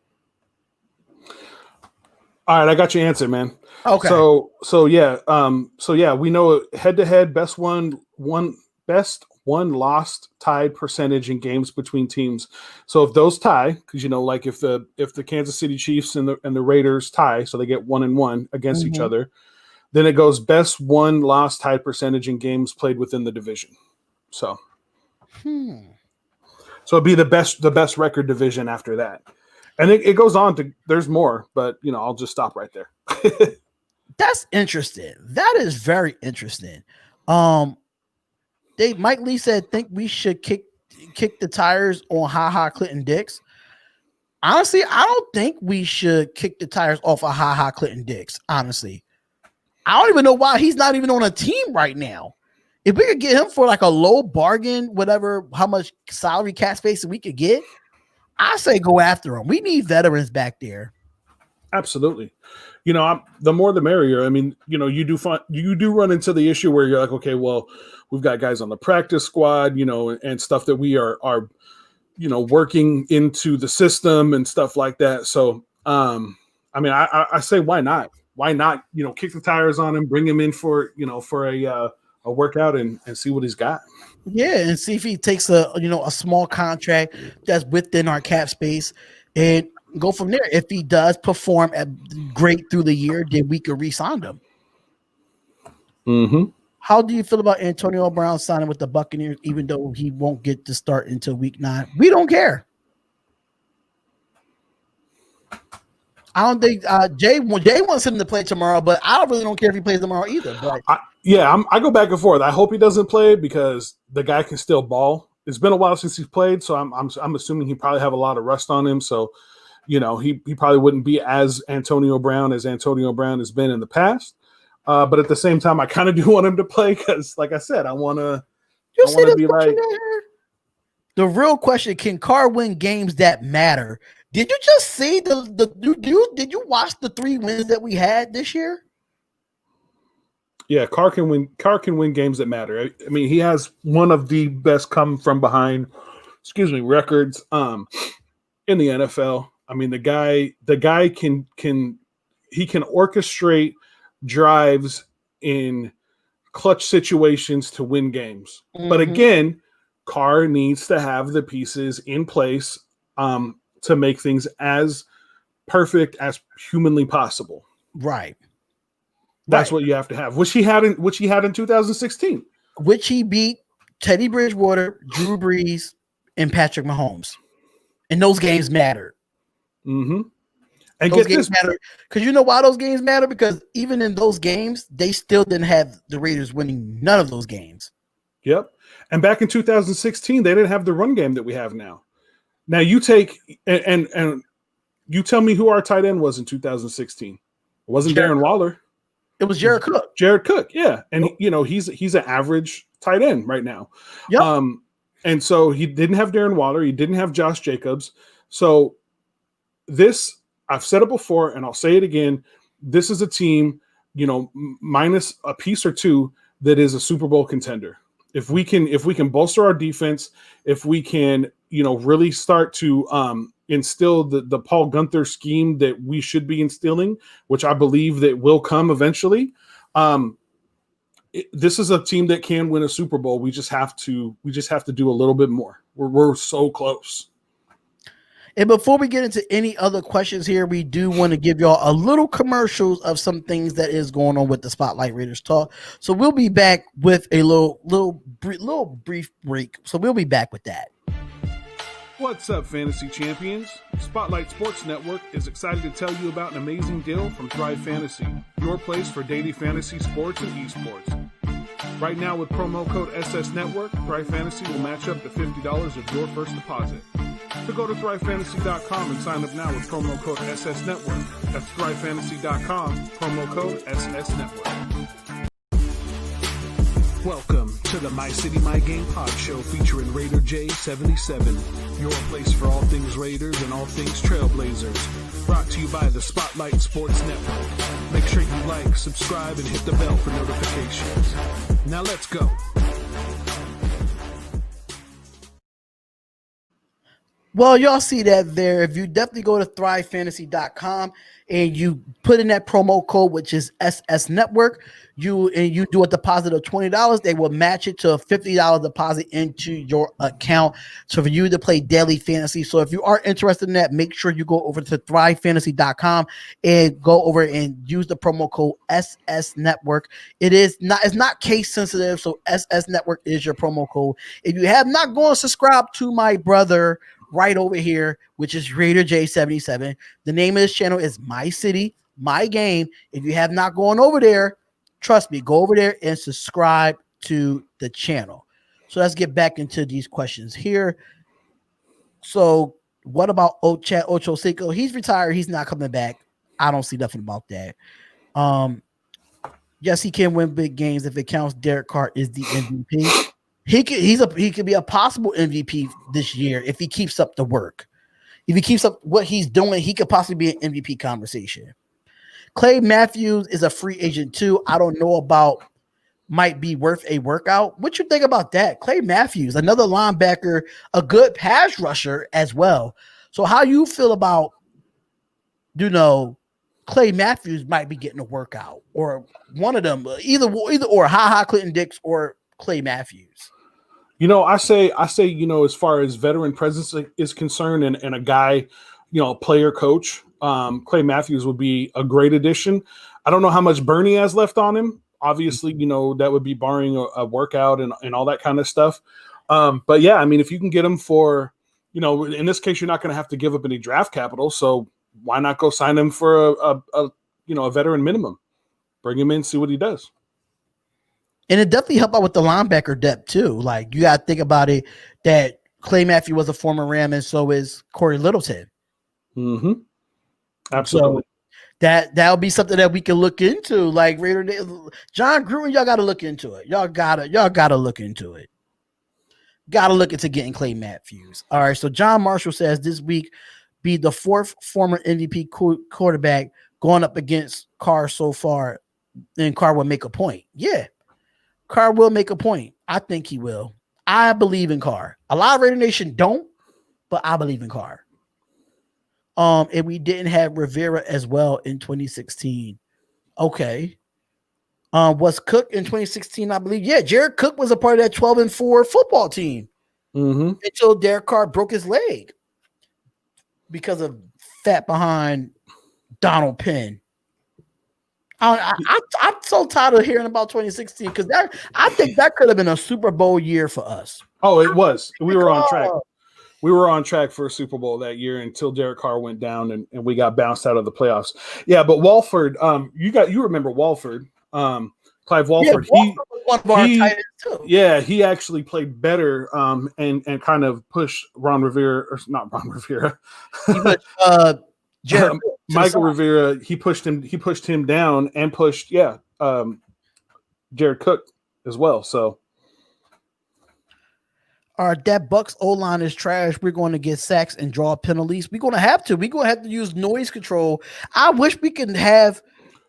All right, I got your answer, man. Okay. So yeah, we know head-to-head best one lost tied percentage in games between teams. So if those tie, because like if the Kansas City Chiefs and the Raiders tie, so they get 1-1 against each other, then it goes best one lost tied percentage in games played within the division. So it'd be the best record division after that. And it goes on to there's more, but I'll just stop right there. That's interesting. That is very interesting. Mike Lee said, think we should kick the tires on Clinton Dix. Honestly, I don't think we should kick the tires off of Clinton Dix. Honestly, I don't even know why he's not even on a team right now. If we could get him for like a low bargain, whatever, how much salary cap space we could get, I say go after him. We need veterans back there. Absolutely. The more the merrier. I mean, you do run into the issue where you're like, okay, well, we've got guys on the practice squad, and stuff that we are working into the system and stuff like that. So, I mean, I say, why not? Why not, kick the tires on him, bring him in for a workout and see what he's got. Yeah. And see if he takes a small contract that's within our cap space and go from there. If he does perform great through the year, then we could re-sign him. Mm-hmm. How do you feel about Antonio Brown signing with the Buccaneers, even though he won't get to start until week 9? We don't care. I don't think Jay wants him to play tomorrow, but I really don't care if he plays tomorrow either. But I go back and forth. I hope he doesn't play because the guy can still ball. It's been a while since he's played, so I'm assuming he probably have a lot of rust on him. So, he probably wouldn't be as Antonio Brown as Antonio Brown has been in the past. But at the same time, I kind of do want him to play because, like I said, I want to be like. The real question: can Carr win games that matter? Did you just see did you watch the 3 wins that we had this year? Yeah, Carr can win games that matter. I mean, he has one of the best come from behind, records in the NFL. I mean, the guy can orchestrate drives in clutch situations to win games. Mm-hmm. But again, Carr needs to have the pieces in place to make things as perfect as humanly possible. Right. That's what you have to have, which he had in 2016. Which he beat Teddy Bridgewater, Drew Brees, and Patrick Mahomes. And those games matter. Mm-hmm. And those games matter. Because you know why those games matter? Because even in those games, they still didn't have the Raiders winning none of those games. Yep. And back in 2016, they didn't have the run game that we have now. Now you take and you tell me who our tight end was in 2016. It wasn't Darren Waller. It was Jared Cook. Jared Cook, yeah. And he's an average tight end right now. Yep. And so he didn't have Darren Waller, he didn't have Josh Jacobs. So this, I've said it before and I'll say it again, this is a team, minus a piece or two that is a Super Bowl contender. If we can bolster our defense, if we can, really start to instill the Paul Gunther scheme that we should be instilling, which I believe that will come eventually. This is a team that can win a Super Bowl. We just have to do a little bit more. We're so close. And before we get into any other questions here, we do want to give y'all a little commercials of some things that is going on with the Spotlight Raiders talk. So we'll be back with a little brief break. So we'll be back with that. What's up, fantasy champions? Spotlight Sports Network is excited to tell you about an amazing deal from Thrive Fantasy, your place for daily fantasy sports and esports. Right now with promo code SS Network, Thrive Fantasy will match up to $50 of your first deposit. So go to thrivefantasy.com and sign up now with promo code SS Network. That's thrivefantasy.com, promo code SS Network. Welcome to the My City, My Game pod show featuring Raider J77, your place for all things Raiders and all things Trailblazers. Brought to you by the Spotlight Sports Network. Make sure you like, subscribe, and hit the bell for notifications. Now let's go. Well, y'all see that there. If you definitely go to thrivefantasy.com and you put in that promo code, which is SS Network, you do a deposit of $20, they will match it to a $50 deposit into your account. So for you to play daily fantasy. So if you are interested in that, make sure you go over to thrivefantasy.com and go over and use the promo code SS Network. It's not case sensitive, so SS Network is your promo code. If you have not gone subscribe to my brother right over here, which is Raider J77. The name of this channel is My City, My Game. If you have not gone over there, trust me, go over there and subscribe to the channel. So let's get back into these questions here. So what about Chad Ochocinco? He's retired. He's not coming back. I don't see nothing about that. Yes, he can win big games if it counts. Derek Carr is the MVP. He could be a possible MVP this year if he keeps up the work. If he keeps up what he's doing, he could possibly be an MVP conversation. Clay Matthews is a free agent too. I don't know about might be worth a workout. What you think about that? Clay Matthews, another linebacker, a good pass rusher as well. So how you feel about, Clay Matthews might be getting a workout, or one of them, either or Clinton Dix or Clay Matthews. I say, as far as veteran presence is concerned and a guy, player coach, Clay Matthews would be a great addition. I don't know how much Bernie has left on him. Obviously, that would be barring a workout and all that kind of stuff. But yeah, I mean, if you can get him for, in this case, you're not going to have to give up any draft capital. So why not go sign him for a veteran minimum? Bring him in, see what he does. And it definitely helped out with the linebacker depth too. Like you got to think about it that Clay Matthews was a former Ram, and so is Corey Littleton. Mm-hmm. Absolutely. So that'll be something that we can look into. Like John Gruden, y'all got to look into it. Y'all gotta look into it. Got to look into getting Clay Matthews. All right. So John Marshall says this week be the fourth former MVP quarterback going up against Carr so far, and Carr will make a point. Yeah. Carr will make a point. I think he will. I believe in Carr. A lot of Raider Nation don't, but I believe in Carr. And we didn't have Rivera as well in 2016. Okay. Was Cook in 2016, I believe? Yeah, Jared Cook was a part of that 12-4 football team until Derek Carr broke his leg because of fat behind Donald Penn. I'm so tired of hearing about 2016 because I think that could have been a Super Bowl year for us. Oh, it was. We were on track. We were on track for a Super Bowl that year until Derek Carr went down and we got bounced out of the playoffs. Yeah, but Walford, you remember Walford, Clive Walford. Yeah, Walford was one of our tight ends too. Yeah, he actually played better and kind of pushed Ron Rivera, or not Ron Rivera. He pushed Jared Michael Rivera. He pushed him down and pushed Jared Cook as well. So. All right, that Bucs O-line is trash. We're going to get sacks and draw penalties. We're going to have to. We're going to have to use noise control. I wish we could have,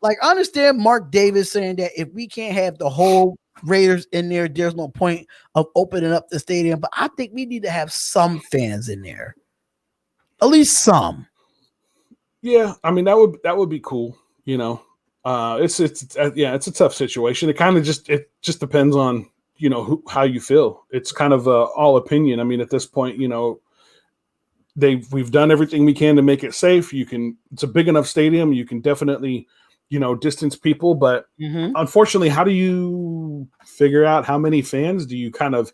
I understand Mark Davis saying that if we can't have the whole Raiders in there, there's no point of opening up the stadium. But I think we need to have some fans in there, at least some. Yeah, I mean that would be cool. It's a tough situation. It kind of just depends on. How you feel. It's kind of all opinion. I mean, at this point, we've done everything we can to make it safe. It's a big enough stadium. You can definitely, distance people, but unfortunately, how do you figure out how many fans do you kind of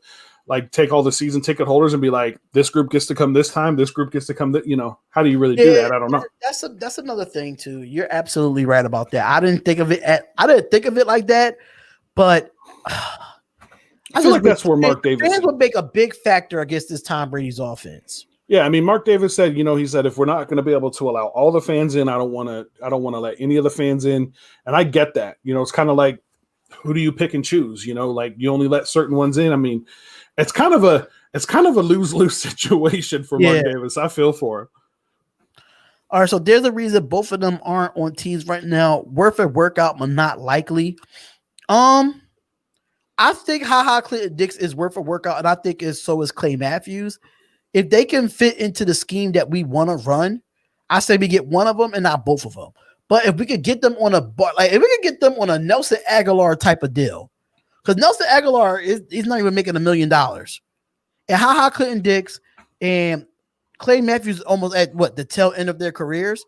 take all the season ticket holders and be like, this group gets to come this time, this group gets to come, how do you really do that? I don't know. That's another thing too. You're absolutely right about that. I didn't think of it like that, but I feel like that's where Mark Davis fans would make a big factor against this Tom Brady's offense. Yeah, I mean, Mark Davis said, he said if we're not going to be able to allow all the fans in, I don't want to let any of the fans in, and I get that. It's kind of like, who do you pick and choose? You only let certain ones in. I mean, it's kind of a lose-lose situation for Mark Davis. I feel for him. All right, so there's a reason both of them aren't on teams right now. Worth a workout, but not likely. I think Clinton Dix is worth a workout, and I think so is Clay Matthews. If they can fit into the scheme that we want to run, I say we get one of them and not both of them. But if we could get them on a Nelson Aguilar type of deal, because Nelson Aguilar he's not even making $1 million, and Clinton Dix and Clay Matthews almost at the tail end of their careers.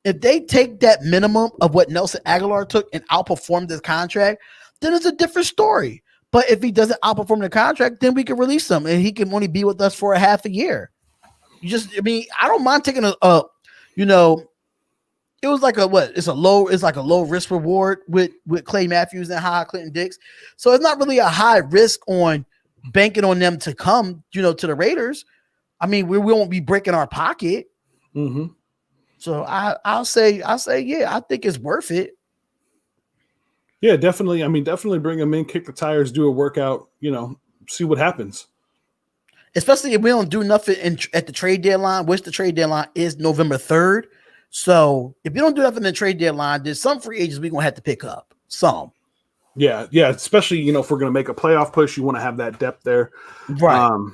If they take that minimum of what Nelson Aguilar took and outperform this contract, then it's a different story. But if he doesn't outperform the contract, then we can release him and he can only be with us for a half a year. I don't mind taking it was like it's a low risk reward with Clay Matthews and Clinton Dix. So it's not really a high risk on banking on them to come, to the Raiders. I mean, we won't be breaking our pocket. Mm-hmm. So I'll say, yeah, I think it's worth it. Yeah, definitely. I mean, definitely bring them in, kick the tires, do a workout, see what happens. Especially if we don't do nothing at the trade deadline, which the trade deadline is November 3rd. So if you don't do nothing in the trade deadline, there's some free agents we're going to have to pick up. Some. Yeah. Especially, if we're going to make a playoff push, you want to have that depth there. Right.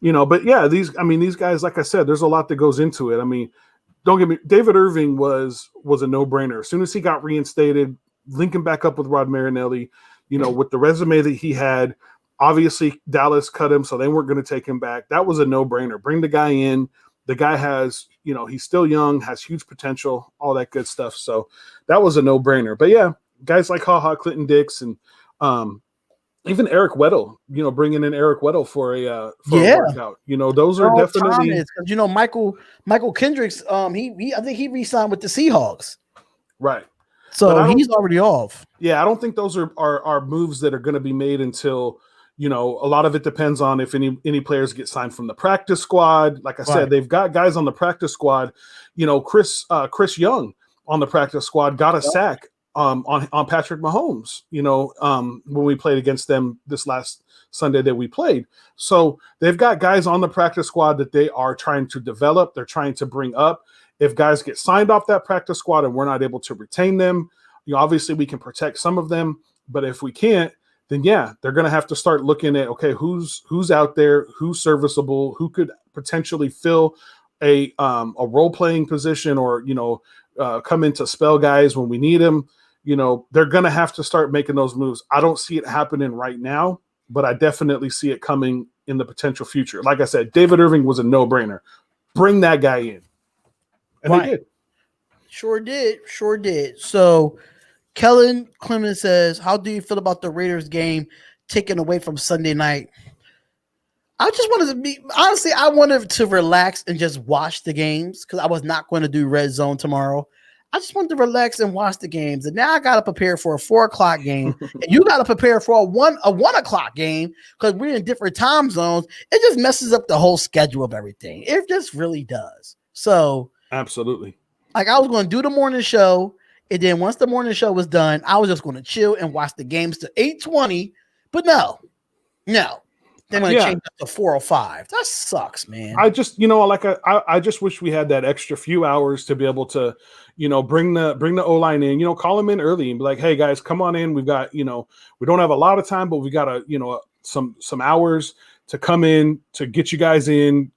But yeah, these guys, like I said, there's a lot that goes into it. I mean, don't get me, David Irving was a no-brainer. As soon as he got reinstated, linking back up with Rod Marinelli, with the resume that he had, obviously Dallas cut him, so they weren't going to take him back. That was a no-brainer. Bring the guy in. The guy has, he's still young, has huge potential, all that good stuff. So that was a no-brainer. But yeah, guys like Clinton Dix and even Eric Weddle, bringing in Eric Weddle for a workout. Those are definitely because Michael Kendricks. He I think he re-signed with the Seahawks, right. So he's already off. Yeah, I don't think those are moves that are going to be made until a lot of it depends on if any players get signed from the practice squad. Like I said, they've got guys on the practice squad. Chris Young on the practice squad got a sack on Patrick Mahomes, when we played against them this last Sunday that we played. So they've got guys on the practice squad that they are trying to develop. They're trying to bring up. If guys get signed off that practice squad and we're not able to retain them, obviously we can protect some of them. But if we can't, then yeah, they're going to have to start looking at, okay, who's out there, who's serviceable, who could potentially fill a role-playing position or, come in to spell guys when we need them. They're going to have to start making those moves. I don't see it happening right now, but I definitely see it coming in the potential future. Like I said, David Irving was a no-brainer. Bring that guy in. And they did. Sure did. So Kellen Clemens says, how do you feel about the Raiders game taken away from Sunday night? I just I wanted to relax and just watch the games because I was not going to do Red Zone tomorrow. I just wanted to relax and watch the games. And now I got to prepare for a 4:00 game. And you got to prepare for a 1 o'clock game because we're in different time zones. It just messes up the whole schedule of everything. It just really does. So absolutely. Like I was going to do the morning show. And then once the morning show was done, I was just going to chill and watch the games to 8:20. But no. They're going to change up to 4:05. That sucks, man. I just, I just wish we had that extra few hours to be able to, bring the O-line in, call them in early and be like, hey guys, come on in. We've got, we don't have a lot of time, but we got some hours to come in to get you guys in,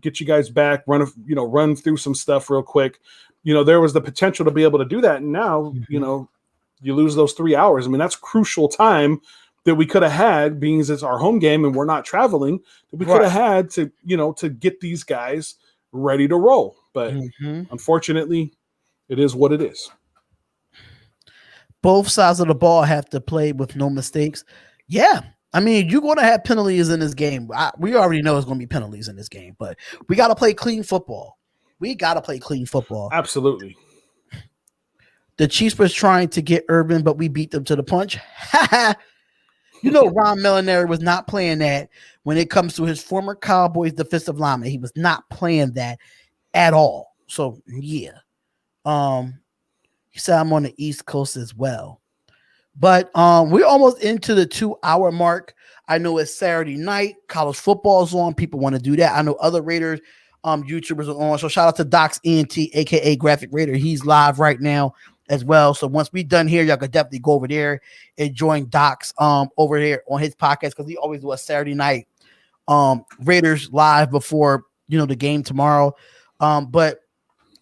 get you guys back, run through some stuff real quick. There was the potential to be able to do that. And now, you lose those 3 hours. I mean, that's crucial time that we could have had, being as it's our home game and we're not traveling, that we could have had to, to get these guys ready to roll. But unfortunately, it is what it is. Both sides of the ball have to play with no mistakes. Yeah. I mean, you're going to have penalties in this game. We already know it's going to be penalties in this game, but we got to play clean football. Absolutely. The Chiefs was trying to get Urban, but we beat them to the punch. Ron Melinari was not playing that when it comes to his former Cowboys defensive lineman. He was not playing that at all. So, yeah. He said I'm on the East Coast as well. But we're almost into the 2-hour mark. I know it's Saturday night. College football is on. People want to do that. I know other Raiders YouTubers are on. So shout out to Docs ENT, aka Graphk Raider. He's live right now as well. So once we done here, y'all could definitely go over there and join Docs over here on his podcast because he always do a Saturday night Raiders live before the game tomorrow. But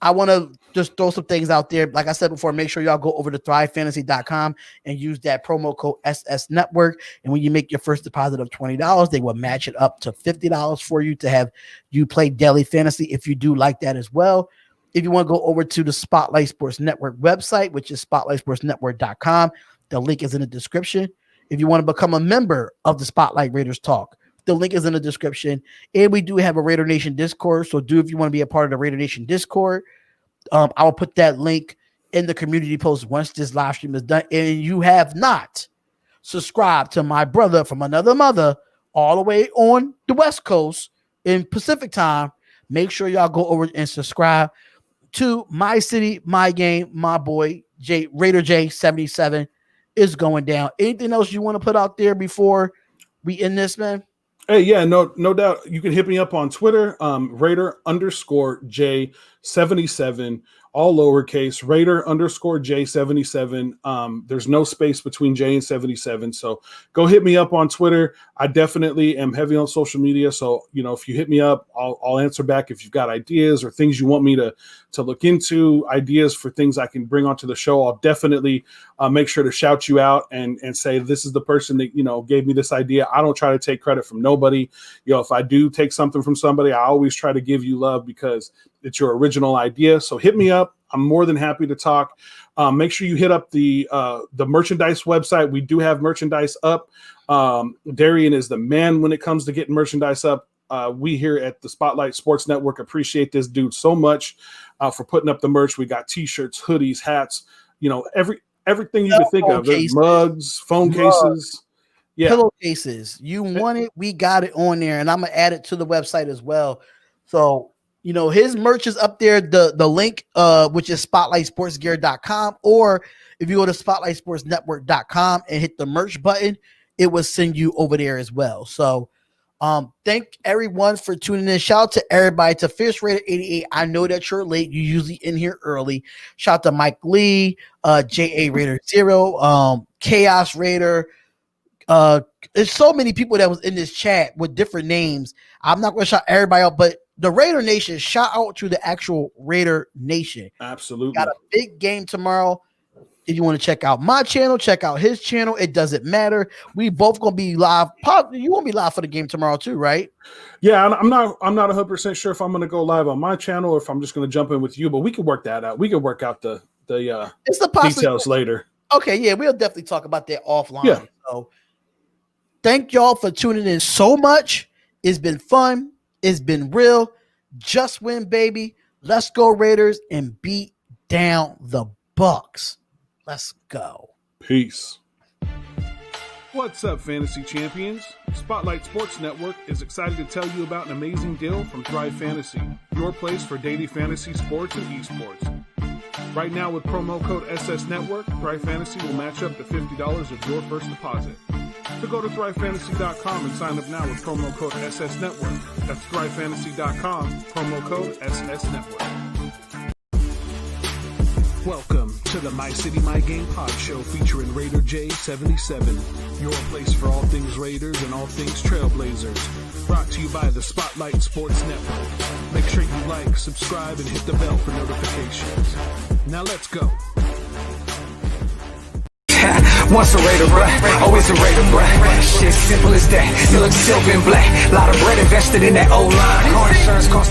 I want to just throw some things out there. Like I said before, make sure y'all go over to thrivefantasy.com and use that promo code SS Network. And when you make your first deposit of $20, they will match it up to $50 for you to have you play daily fantasy if you do like that as well. If you want to go over to the Spotlight Sports Network website, which is spotlightsportsnetwork.com, the link is in the description. If you want to become a member of the Spotlight Raiders Talk, the link is in the description. And we do have a Raider Nation Discord. So if you want to be a part of the Raider Nation Discord, I will put that link in the community post once this live stream is done. And you have not subscribed to my brother from another mother all the way on the West Coast in Pacific time, make sure y'all go over and subscribe to My City, My Game, my boy, Raider J77 is going down. Anything else you want to put out there before we end this, man? Hey, yeah, no doubt. You can hit me up on Twitter, Raider_J77, all lowercase, Raider_J77. There's no space between J and 77. So go hit me up on Twitter. I definitely am heavy on social media. So, if you hit me up, I'll answer back if you've got ideas or things you want me to look into, ideas for things I can bring onto the show. I'll definitely make sure to shout you out and say, this is the person that, gave me this idea. I don't try to take credit from nobody. If I do take something from somebody, I always try to give you love because it's your original idea. So hit me up. I'm more than happy to talk. Make sure you hit up the merchandise website. We do have merchandise up. Darian is the man when it comes to getting merchandise up. We here at the Spotlight Sports Network appreciate this dude so much for putting up the merch. We got t-shirts, hoodies, hats, everything you could think of. There's mugs, phone cases. Yeah. Pillowcases. You want it, we got it on there, and I'm gonna add it to the website as well. So his merch is up there. The link, which is spotlightsportsgear.com, or if you go to spotlightsportsnetwork.com and hit the merch button, it will send you over there as well. So thank everyone for tuning in. Shout out to everybody, to Fish Raider 88. I know that you're late. You're usually in here early. Shout out to Mike Lee, JA Raider 0, Chaos Raider. There's so many people that was in this chat with different names. I'm not going to shout everybody out, but the Raider Nation, shout out to the actual Raider Nation. Absolutely. Got a big game tomorrow. If you want to check out my channel, check out his channel. It doesn't matter. We both going to be live. You won't be live for the game tomorrow too, right? Yeah, I'm not 100% sure if I'm going to go live on my channel or if I'm just going to jump in with you, but we can work that out. We can work out the details later. Okay, yeah, we'll definitely talk about that offline. Yeah. So thank y'all for tuning in so much. It's been fun. It's been real. Just win, baby. Let's go Raiders and beat down the Bucs. Let's go. Peace. What's up, fantasy champions? Spotlight Sports Network is excited to tell you about an amazing deal from Thrive Fantasy, your place for daily fantasy sports and esports. Right now with promo code SS Network, Thrive Fantasy will match up to $50 of your first deposit. So go to thrivefantasy.com and sign up now with promo code SS Network. That's thrivefantasy.com, promo code SS Network. Welcome to the My City, My Game pod show featuring Raider J77, your place for all things Raiders and all things Trailblazers. Brought to you by the Spotlight Sports Network. Make sure you like, subscribe, and hit the bell for notifications. Now let's go. Once a Raider, bruh, always a Raider, bruh. Shit, simple as that. You look silver and black. Lot of bread invested in that O-line. Car insurance cost